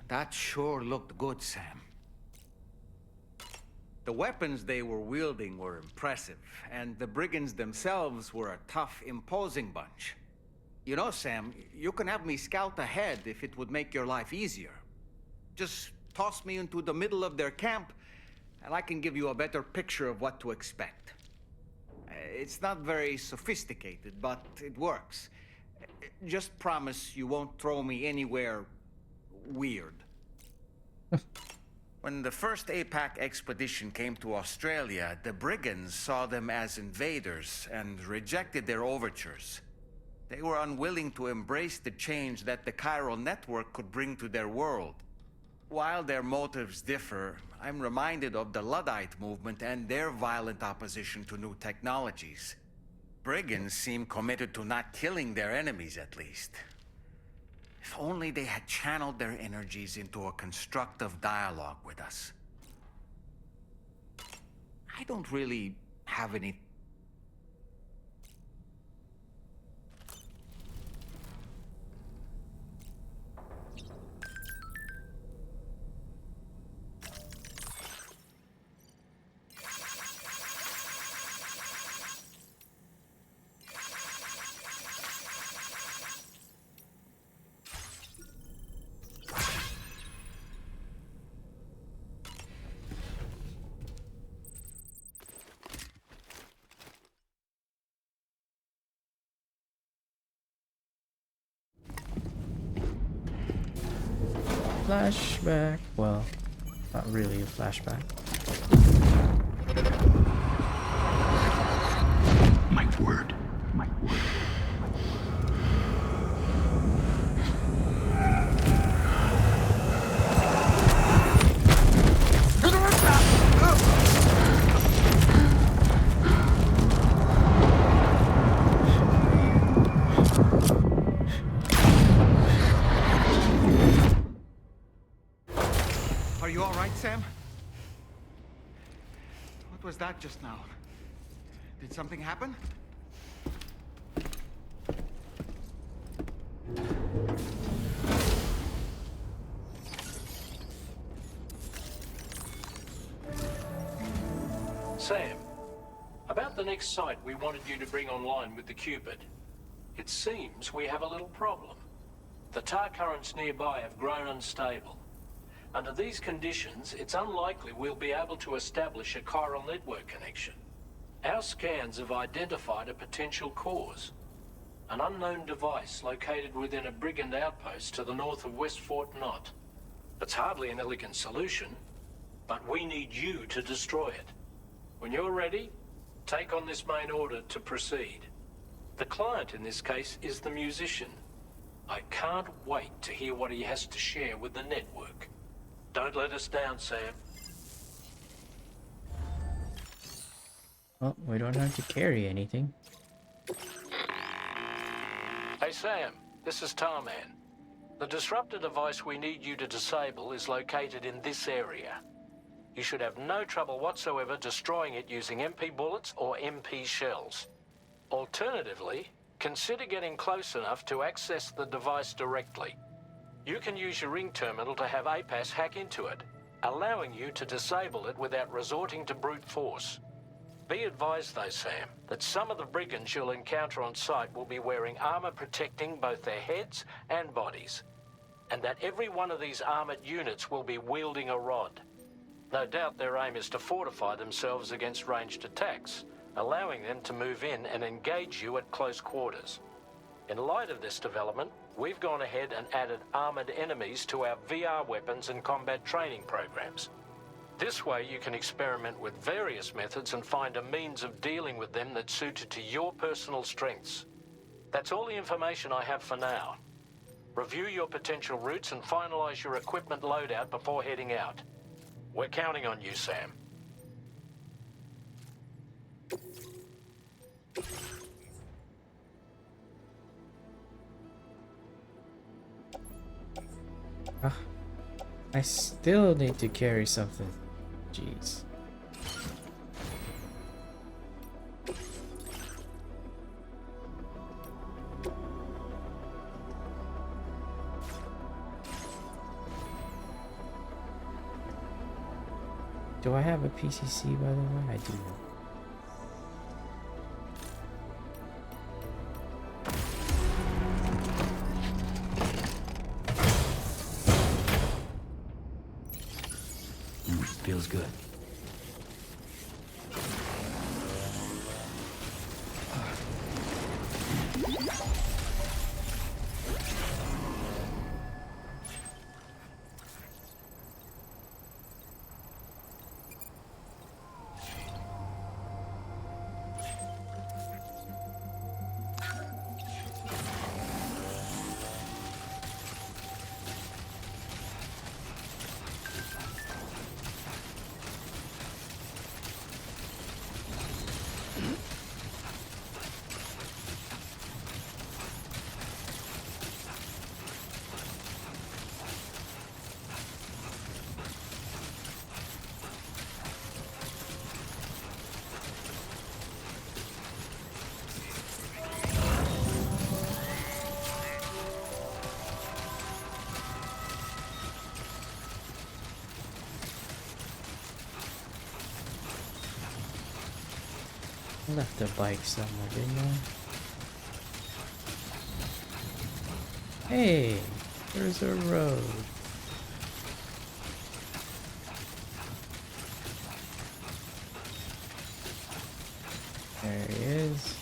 That sure looked good, Sam. The weapons they were wielding were impressive, and the brigands themselves were a tough, imposing bunch. You know, Sam, you can have me scout ahead if it would make your life easier. Just toss me into the middle of their camp, and I can give you a better picture of what to expect. It's not very sophisticated, but it works. Just promise you won't throw me anywhere weird. When the first APAC expedition came to Australia, the brigands saw them as invaders and rejected their overtures. They were unwilling to embrace the change that the chiral network could bring to their world. While their motives differ, I'm reminded of the Luddite movement and their violent opposition to new technologies. Brigands seem committed to not killing their enemies, at least. If only they had channeled their energies into a constructive dialogue with us. I don't really have any... Flashback. Well, not really a flashback. My word. My word. Are you all right, Sam? What was that just now? Did something happen? Sam, about the next site we wanted you to bring online with the Cupid. It seems we have a little problem. The tar currents nearby have grown unstable. Under these conditions, it's unlikely we'll be able to establish a chiral network connection. Our scans have identified a potential cause. An unknown device located within a brigand outpost to the north of West Fort Knot. It's hardly an elegant solution, but we need you to destroy it. When you're ready, take on this main order to proceed. The client in this case is the musician. I can't wait to hear what he has to share with the network. Don't let us down, Sam. Well, we don't have to carry anything. Hey Sam, this is Tarman. The disruptor device we need you to disable is located in this area. You should have no trouble whatsoever destroying it using MP bullets or MP shells. Alternatively, consider getting close enough to access the device directly. You can use your ring terminal to have APAS hack into it, allowing you to disable it without resorting to brute force. Be advised though, Sam, that some of the brigands you'll encounter on site will be wearing armor protecting both their heads and bodies, and that every one of these armored units will be wielding a rod. No doubt their aim is to fortify themselves against ranged attacks, allowing them to move in and engage you at close quarters. In light of this development, we've gone ahead and added armored enemies to our VR weapons and combat training programs. This way you can experiment with various methods and find a means of dealing with them that's suited to your personal strengths. That's all the information I have for now. Review your potential routes and finalize your equipment loadout before heading out. We're counting on you, Sam. I still need to carry something. Jeez. Do I have a PCC, by the way? I do. Feels good. I left the bike somewhere, didn't I? Hey, there's a road. There he is.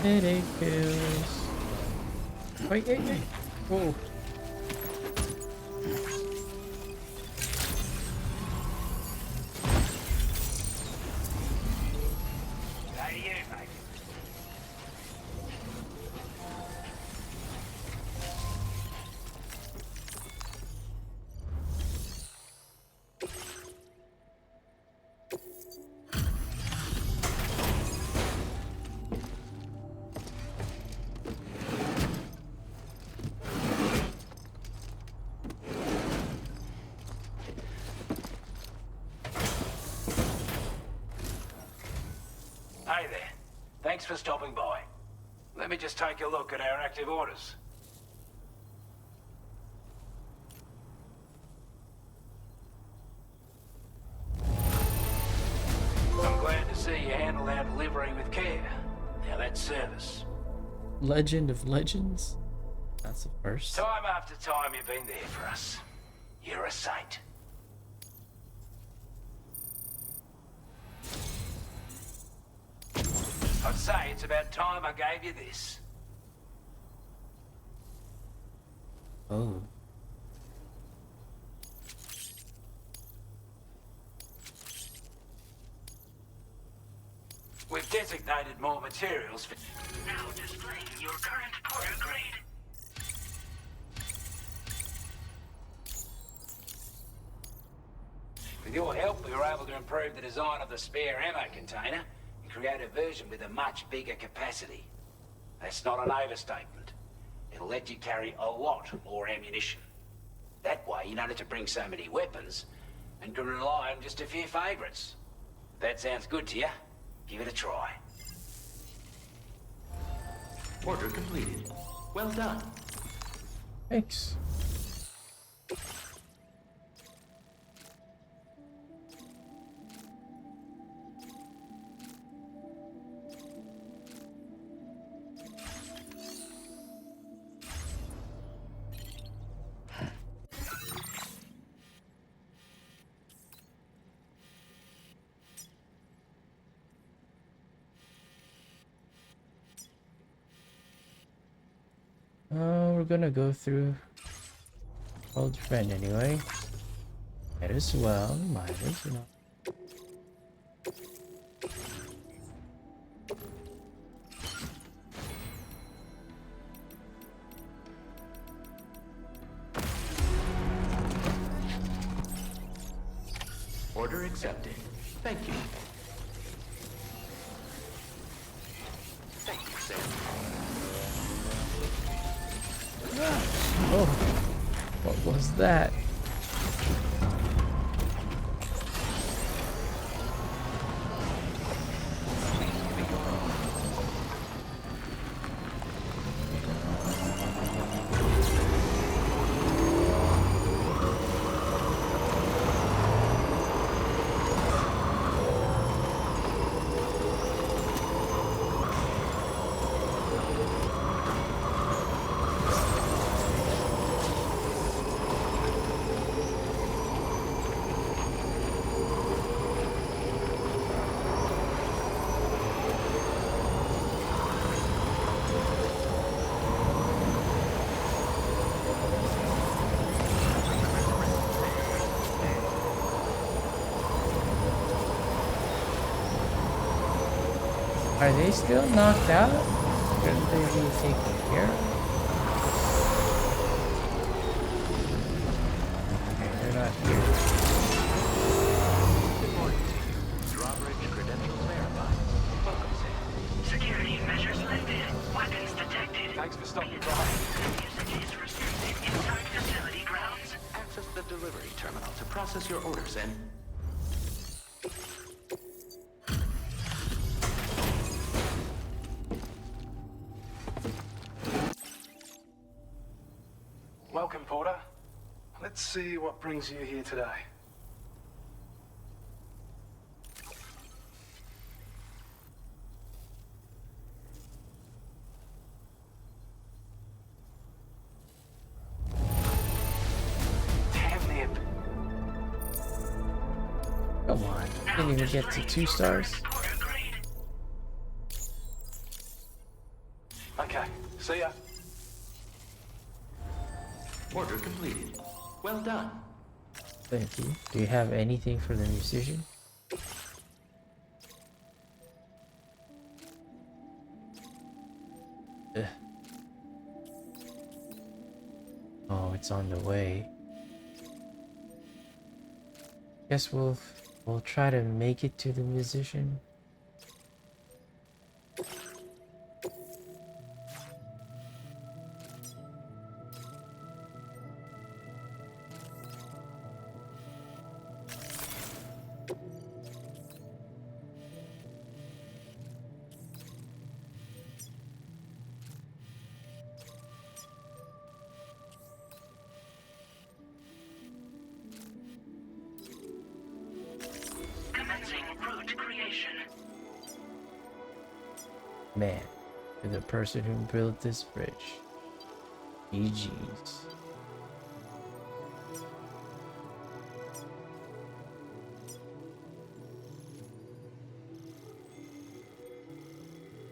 Headache pills. Wait, wait, wait. Oh. Hey there. Thanks for stopping by. Let me just take a look at our active orders. I'm glad to see you handle our delivery with care. Now that's service. Legend of Legends? That's the first. Time after time you've been there for us. You're a saint. I'd say it's about time I gave you this. Oh. We've designated more materials for... Now displaying your current porter grade. With your help, we were able to improve the design of the spare ammo container and create a version with a much bigger capacity. That's not an overstatement. It'll let you carry a lot more ammunition. That way, you don't have to bring so many weapons and can rely on just a few favorites. That sounds good to you? Give it a try. Order completed. Well done. Thanks. We're gonna go through old friend anyway. Might as well, might as well. Order accepted. Thank you. Thank you, Sam. Oh, what was that? Are they still knocked out? Shouldn't they be taken care of? Okay, they're not here. Good morning to you. Drawbridge credentials verified. Welcome, Sam. Security measures lifted. Weapons detected. Thanks for stopping by. Usage is restricted inside facility grounds. Access the delivery terminal to process your orders and... Welcome, Porter. Let's see what brings you here today. Damn it. Come on, didn't even get to 2 stars. Porter grade. See ya. Order completed. Well done. Thank you. Do you have anything for the musician? Ugh. Oh, it's on the way. Guess we'll try to make it to the musician. Commencing route creation. Man, you're the person who built this bridge. GG's.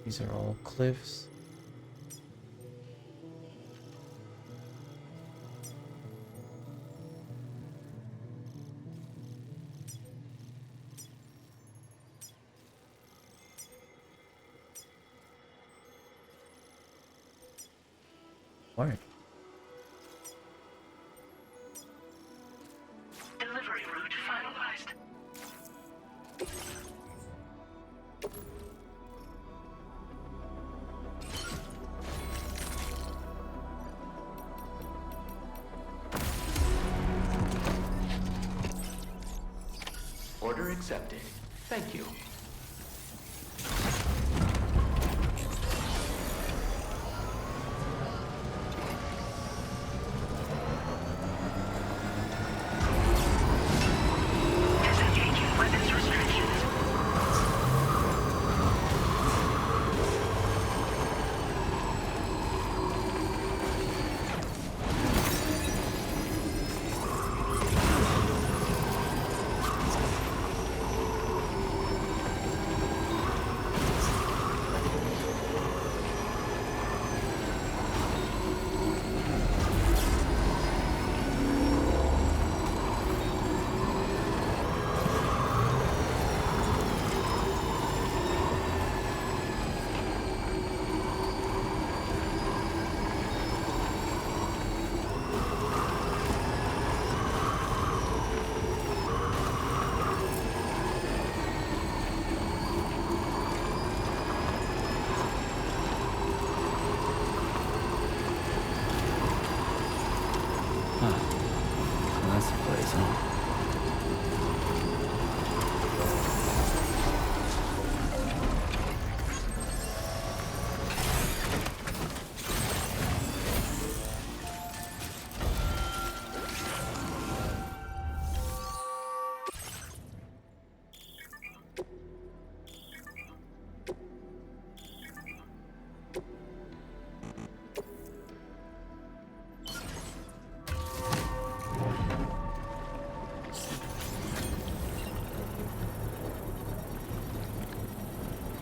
These are all cliffs. Alright. Delivery route finalized. Order accepted. Thank you. Disengaging weapons restrictions. That's the place, huh?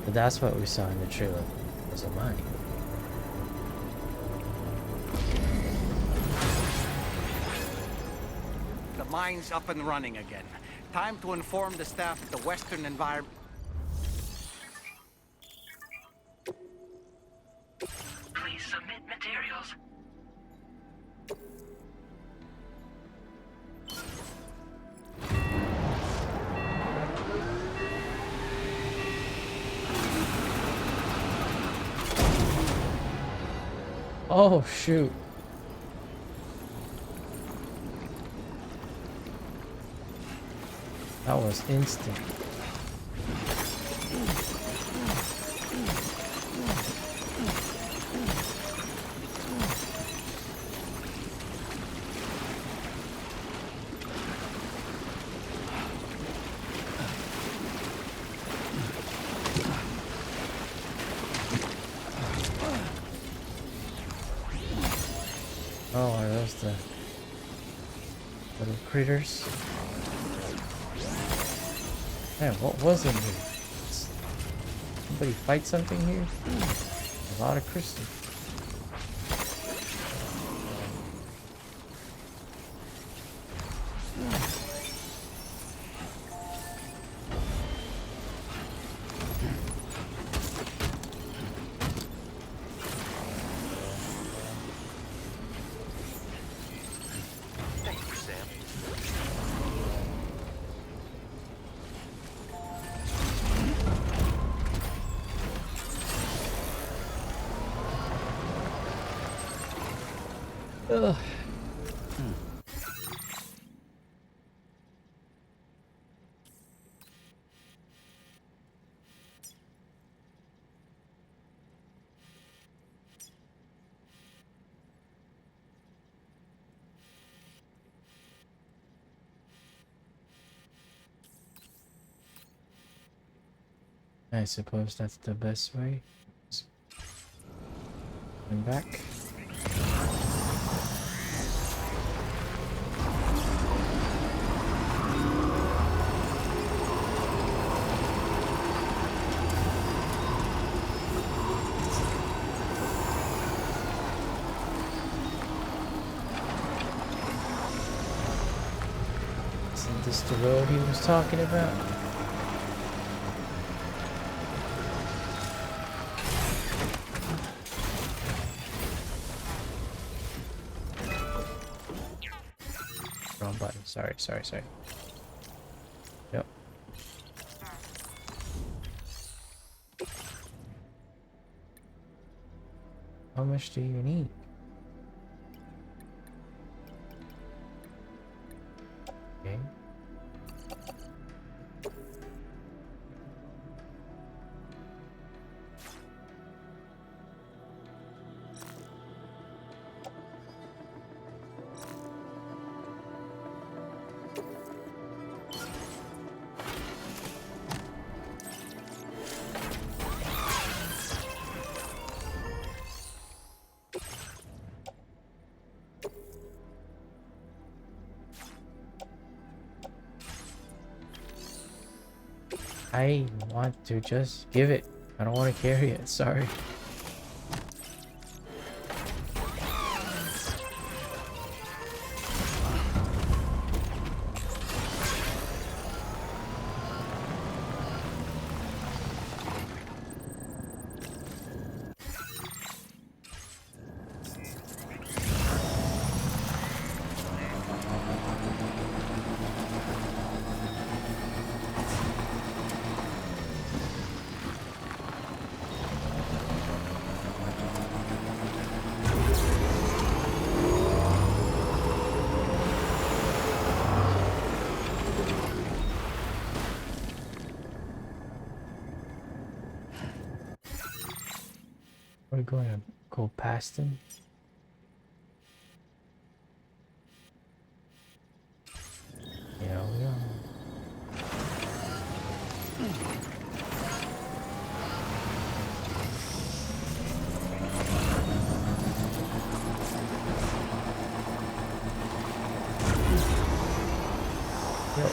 But that's what we saw in the trailer. Was a mine. The mine's up and running again. Time to inform the staff that the Western environment... Please submit materials. Oh shoot. That was instant. Oh, are those the little critters? Man, what was in here? Somebody fight something here? A lot of crystals. Ugh. I suppose that's the best way. Going back. Isn't this the road he was talking about? Wrong button. Sorry. Yep. How much do you need? Okay. I want to just give it. I don't want to carry it. Sorry. We're going to go past him. Yeah, we are. Yo.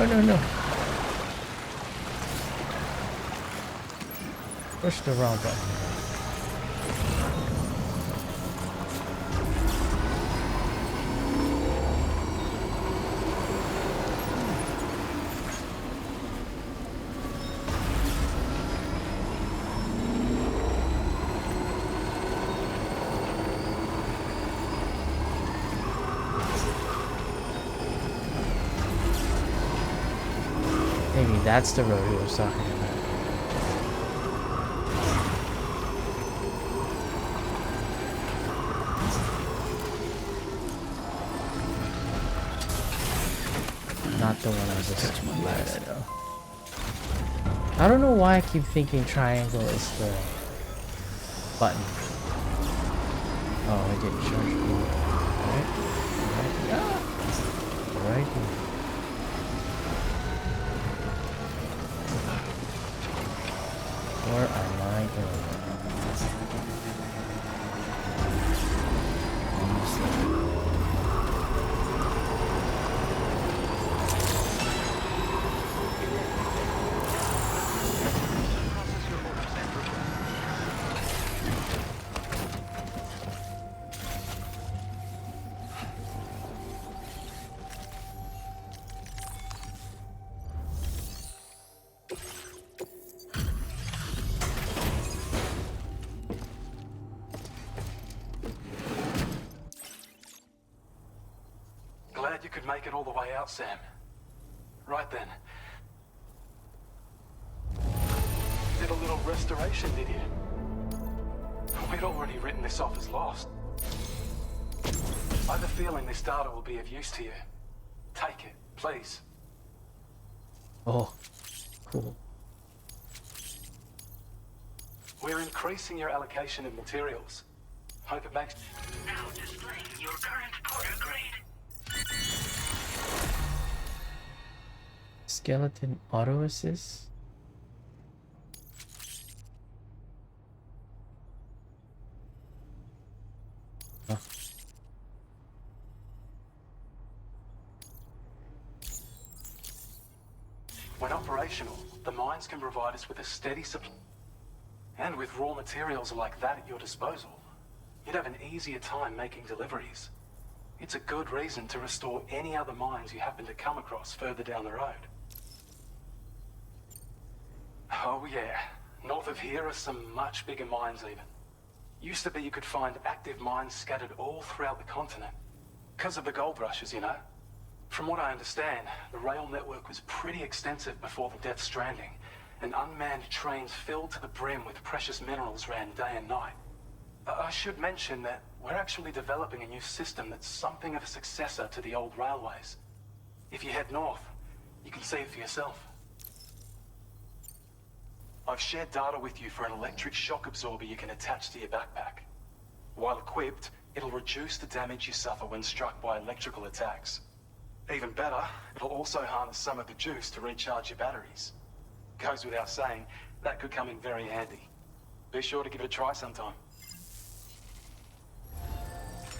No. Push the wrong button. Maybe that's the road he was talking about. Not the one I was just I don't know why I keep thinking triangle is the button. Oh, it didn't charge me. Right here. Where am I going? make it all the way out, Sam. Right then. Did a little restoration, did you? We'd already written this off as lost. I have a feeling this data will be of use to you. Take it, please. Oh, cool. We're increasing your allocation of materials. Hope it makes... Now displaying your current Porter grade. Skeleton auto assist? Oh. When operational, the mines can provide us with a steady supply. And with raw materials like that at your disposal, you'd have an easier time making deliveries. It's a good reason to restore any other mines you happen to come across further down the road. Oh yeah, north of here are some much bigger mines even. Used to be you could find active mines scattered all throughout the continent. Because of the gold rushes, you know. From what I understand, the rail network was pretty extensive before the Death Stranding, and unmanned trains filled to the brim with precious minerals ran day and night. I should mention that we're actually developing a new system that's something of a successor to the old railways. If you head north, you can see it for yourself. I've shared data with you for an electric shock absorber you can attach to your backpack. While equipped, it'll reduce the damage you suffer when struck by electrical attacks. Even better, it'll also harness some of the juice to recharge your batteries. Goes without saying, that could come in very handy. Be sure to give it a try sometime.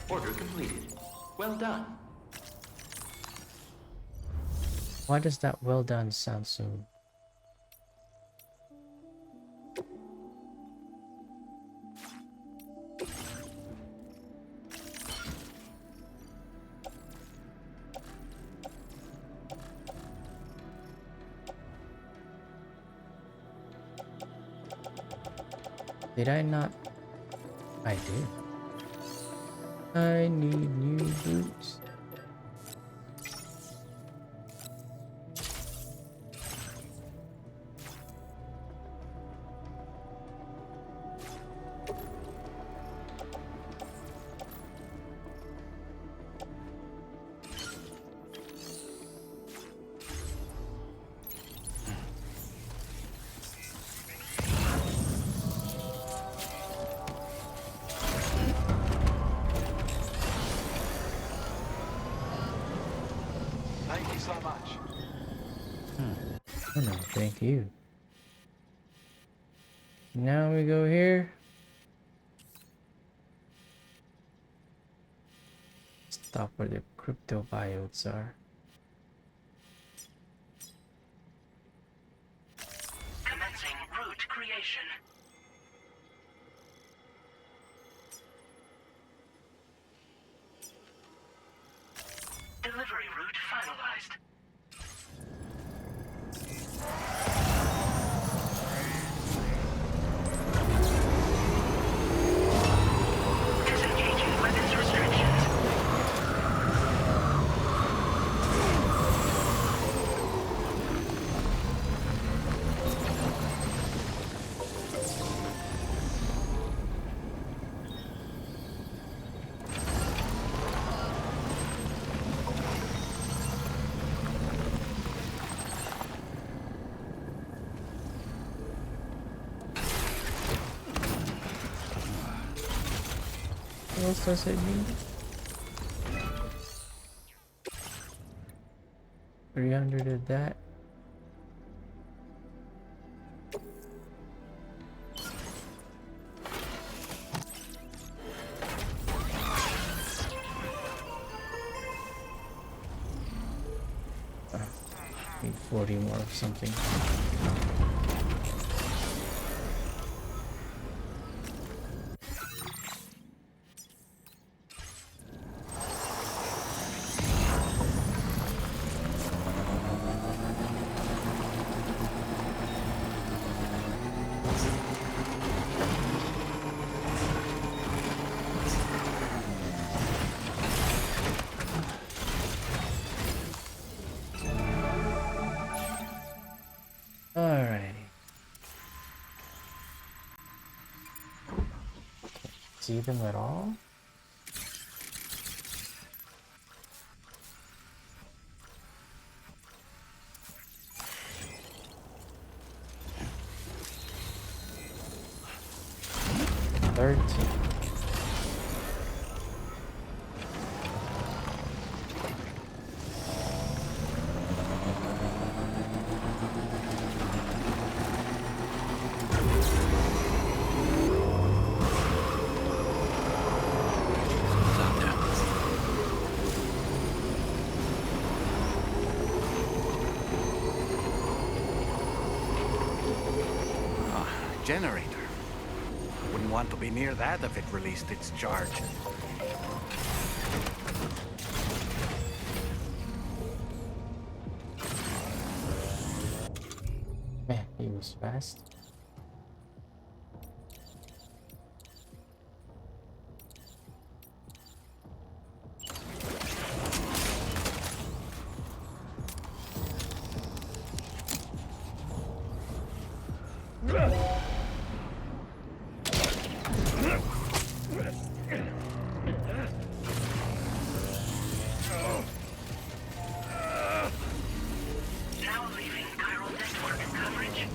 Order completed. Well done. Why does that well done sound so... Did I not? I did. I need new boots. Thank you so much. Oh no, thank you. Now we go here. Stop where the crypto biotes are. Commencing route creation. Delivery route finalized. Disengaging weapons restrictions. What else does it mean? 300 of that. Need 40 more of something. see them at all? Generator. Wouldn't want to be near that if it released its charge. Man, he was fast. Now leaving chiral network coverage.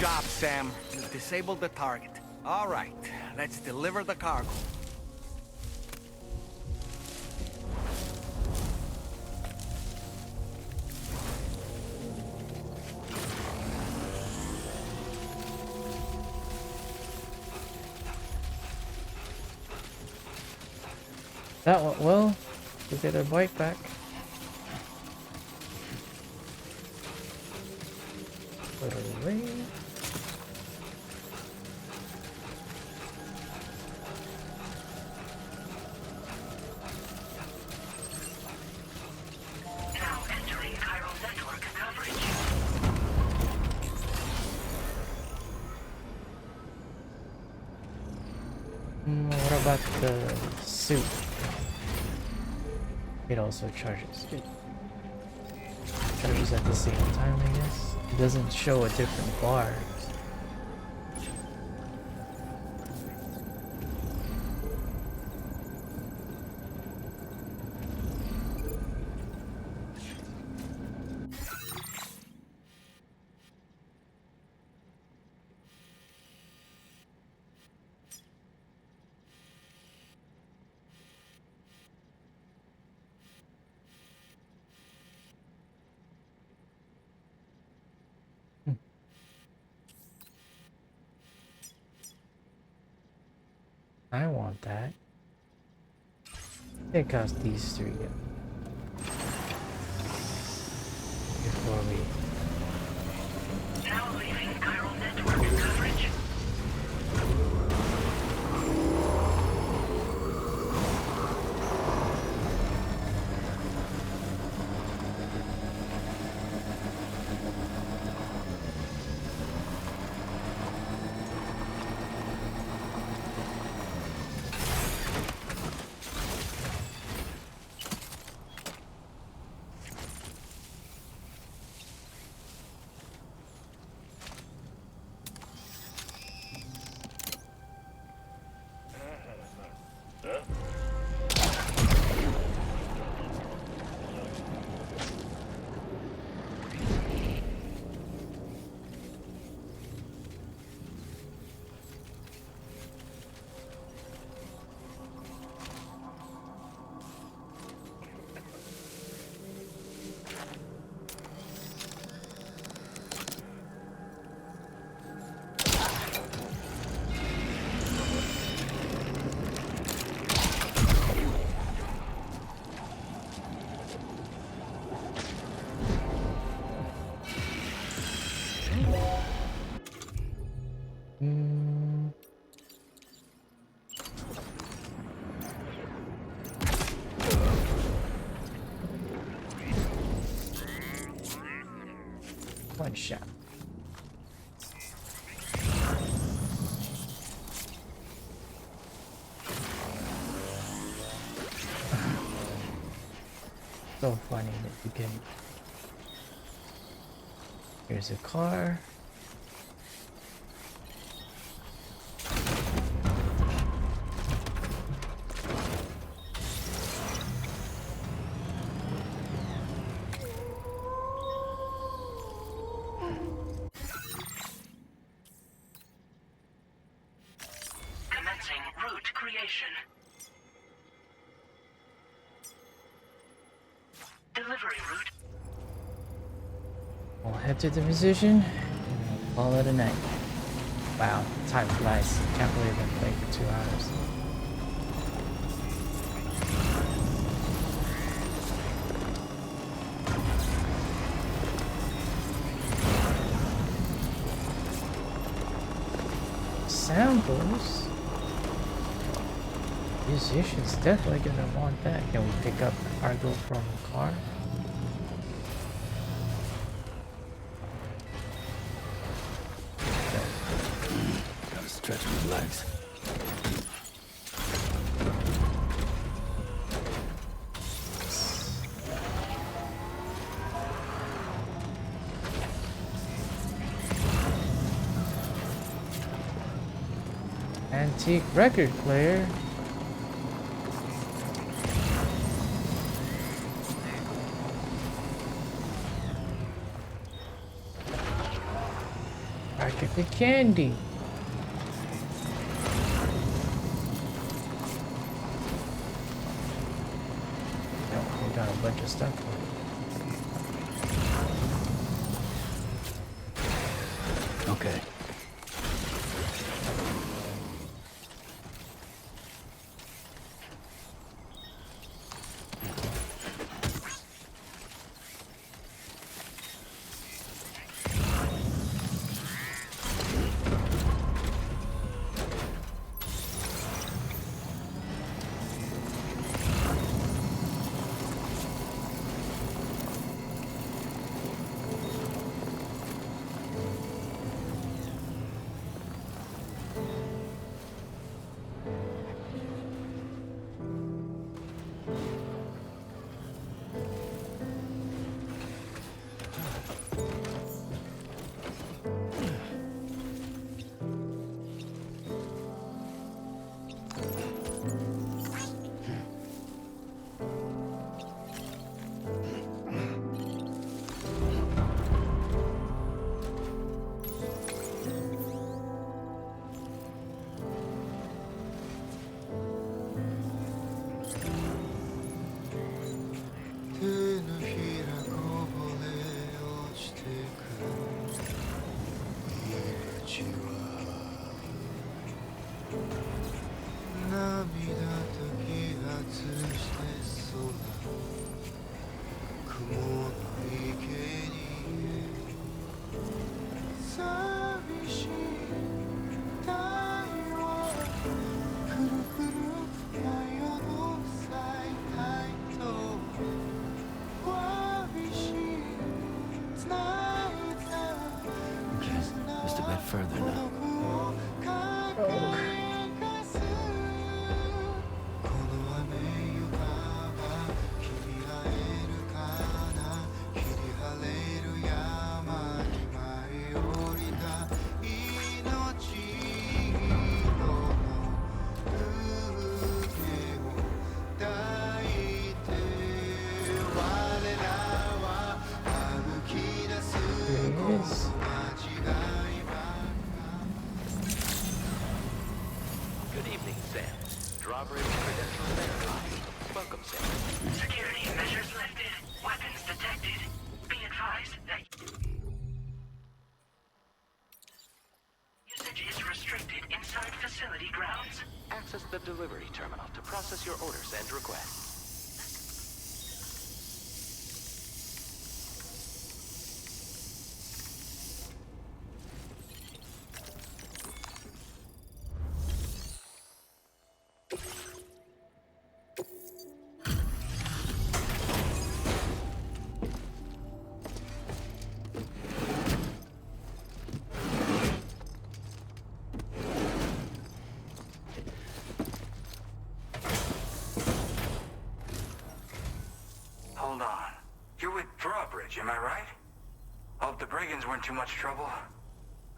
job, Sam. You disabled the target. All right, let's deliver the cargo. That went well. We'll get our bike back. Put it away. Now entering chiral network coverage. What about the suit? It also charges. Good. Charges at the same time, I guess. It doesn't show a different bar. I want that. It cost these three before we. Now leaving chiral network coverage. One shot. So funny that you can. Here's a car. Commencing route creation. Delivery route. We'll head to the position and call it a night. Wow, time flies. Can't believe I've been playing for 2 hours. Samples? Musicians definitely gonna want that. Can we pick up cargo from the car? Gotta stretch my legs. Antique record player. Practically candy. No, we got a bunch of stuff. Okay. Just a bit further now. Good evening, Sam. Drawbridge credentials verified. Welcome, Sam. Security measures lifted. Weapons detected. Be advised that usage is restricted inside facility grounds. Access the delivery terminal to process your orders and requests. Hold on. You're with Drawbridge, am I right? Hope the brigands weren't too much trouble.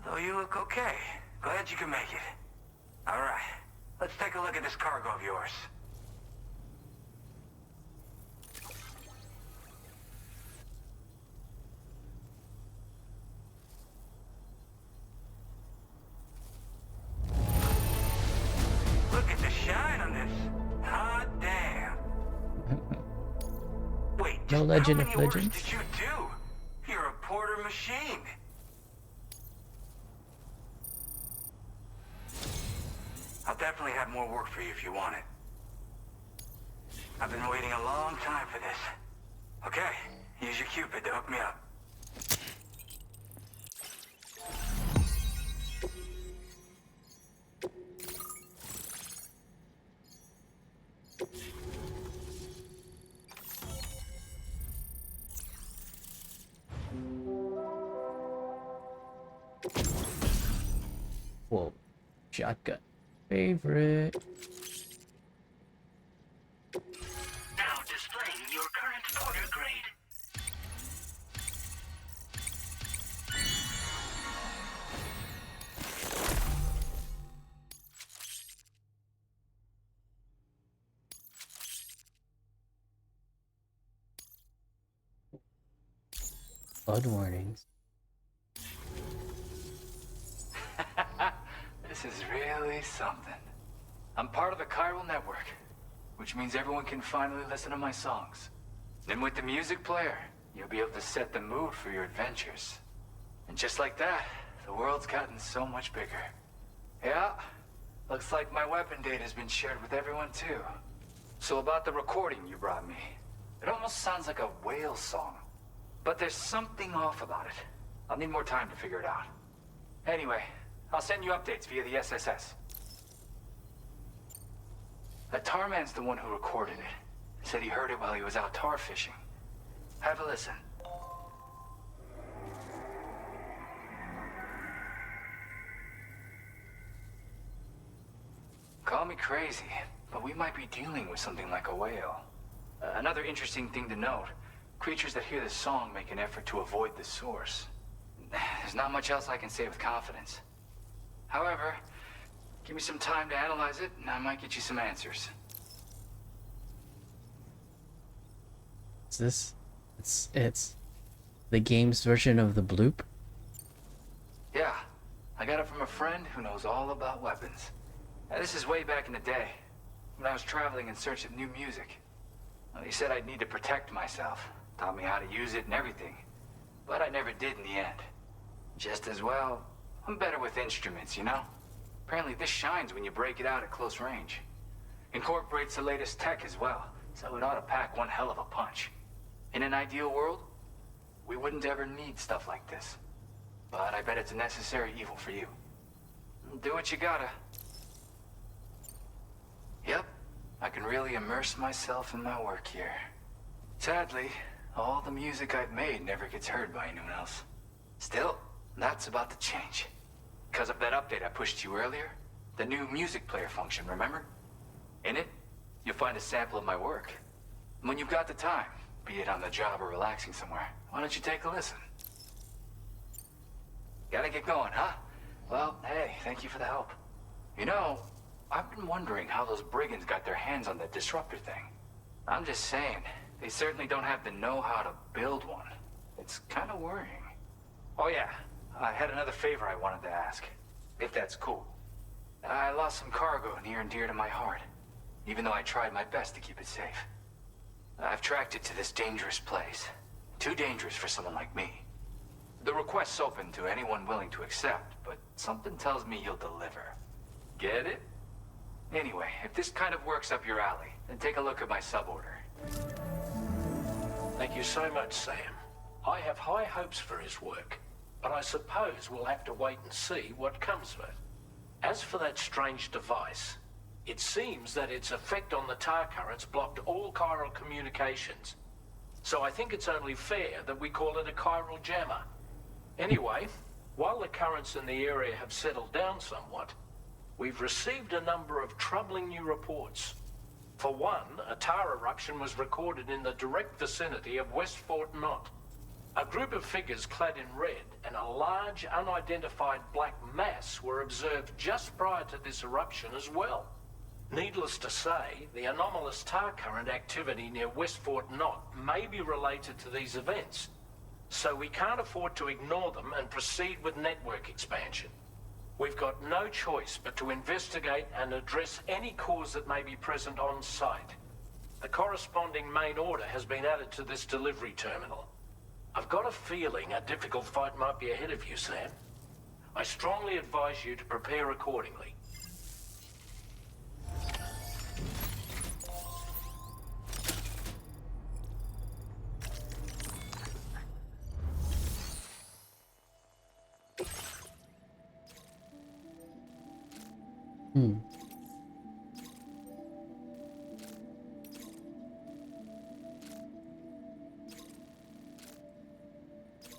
Though you look okay. Glad you can make it. Alright, let's take a look at this cargo of yours. Look at the shine on this. Hot damn. Wait, No just Legend how of many orders Legends. did you do? You're a porter machine. I'll definitely have more work for you if you want it. I've been waiting a long time for this. Okay, use your Cupid to hook me up. Whoa. Shotgun. Favorite. Now displaying your current porter grade. Blood warnings. really something. I'm part of the chiral network, which means everyone can finally listen to my songs. And with the music player, you'll be able to set the mood for your adventures. And just like that, the world's gotten so much bigger. Yeah, looks like my weapon data's been shared with everyone too. So about the recording you brought me, it almost sounds like a whale song. But there's something off about it. I'll need more time to figure it out. Anyway, I'll send you updates via the SSS. The Tarman's the one who recorded it. Said he heard it while he was out tar fishing. Have a listen. Call me crazy, but we might be dealing with something like a whale. Another interesting thing to note, creatures that hear this song make an effort to avoid the source. There's not much else I can say with confidence. However, give me some time to analyze it, and I might get you some answers. Is this? It's the game's version of the bloop? Yeah, I got it from a friend who knows all about weapons. Now, this is way back in the day, when I was traveling in search of new music. Well, he said I'd need to protect myself, taught me how to use it and everything. But I never did in the end. Just as well, I'm better with instruments, you know? Apparently this shines when you break it out at close range. Incorporates the latest tech as well, so it ought to pack one hell of a punch. In an ideal world, we wouldn't ever need stuff like this. But I bet it's a necessary evil for you. Do what you gotta. Yep, I can really immerse myself in my work here. Sadly, all the music I've made never gets heard by anyone else. Still, that's about to change. Because of that update I pushed you earlier, the new music player function, remember? In it, you'll find a sample of my work. When you've got the time, be it on the job or relaxing somewhere, why don't you take a listen? Gotta get going, huh? Well, hey, thank you for the help. You know, I've been wondering how those brigands got their hands on that disruptor thing. I'm just saying, they certainly don't have the know-how to build one. It's kind of worrying. Oh yeah, I had another favor I wanted to ask, if that's cool. I lost some cargo near and dear to my heart, even though I tried my best to keep it safe. I've tracked it to this dangerous place. Too dangerous for someone like me. The request's open to anyone willing to accept, but something tells me you'll deliver. Get it? Anyway, if this kind of works up your alley, then take a look at my suborder. Thank you so much, Sam. I have high hopes for his work, but I suppose we'll have to wait and see what comes of it. As for that strange device, it seems that its effect on the tar currents blocked all chiral communications. So I think it's only fair that we call it a chiral jammer. Anyway, while the currents in the area have settled down somewhat, we've received a number of troubling new reports. For one, a tar eruption was recorded in the direct vicinity of West Fort Knot. A group of figures clad in red and a large unidentified black mass were observed just prior to this eruption as well. Needless to say, the anomalous tar current activity near West Fort Knot may be related to these events, so we can't afford to ignore them and proceed with network expansion. We've got no choice but to investigate and address any cause that may be present on site. The corresponding main order has been added to this delivery terminal. I've got a feeling a difficult fight might be ahead of you, Sam. I strongly advise you to prepare accordingly.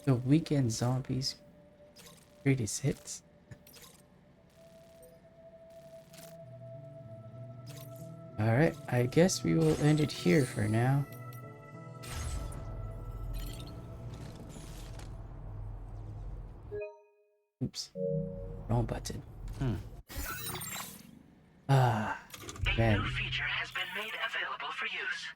The Weekend Zombies greatest hits. Alright, I guess we will end it here for now. Oops. Wrong button. Ah, man. A new feature has been made available for use.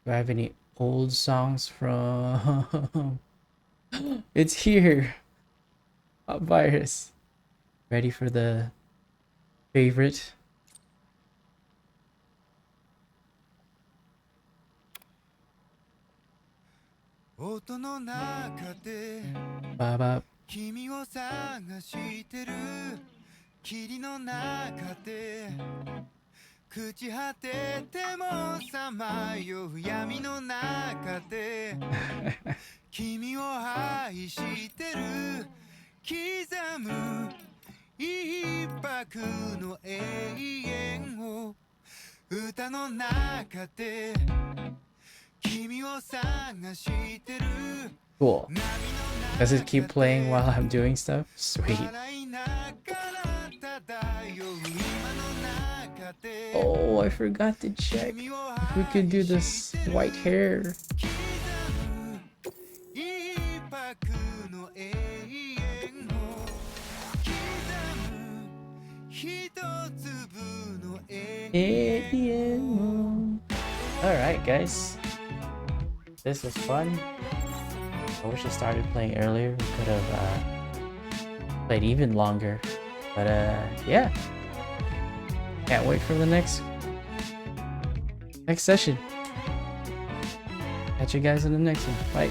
Do I have any old songs from? It's here. A virus. Ready for the favorite? Baba. 君を探してる霧の中で朽ち果ててもさまよう闇の中で君を愛してる刻む一拍の永遠を歌の中で君を探してる Cool. Does it keep playing while I'm doing stuff? Sweet. Oh, I forgot to check if we could do this white hair. Alright, guys. This was fun. I wish I started playing earlier. We could have played even longer. But yeah. Can't wait for the next session. Catch you guys in the next one. Bye.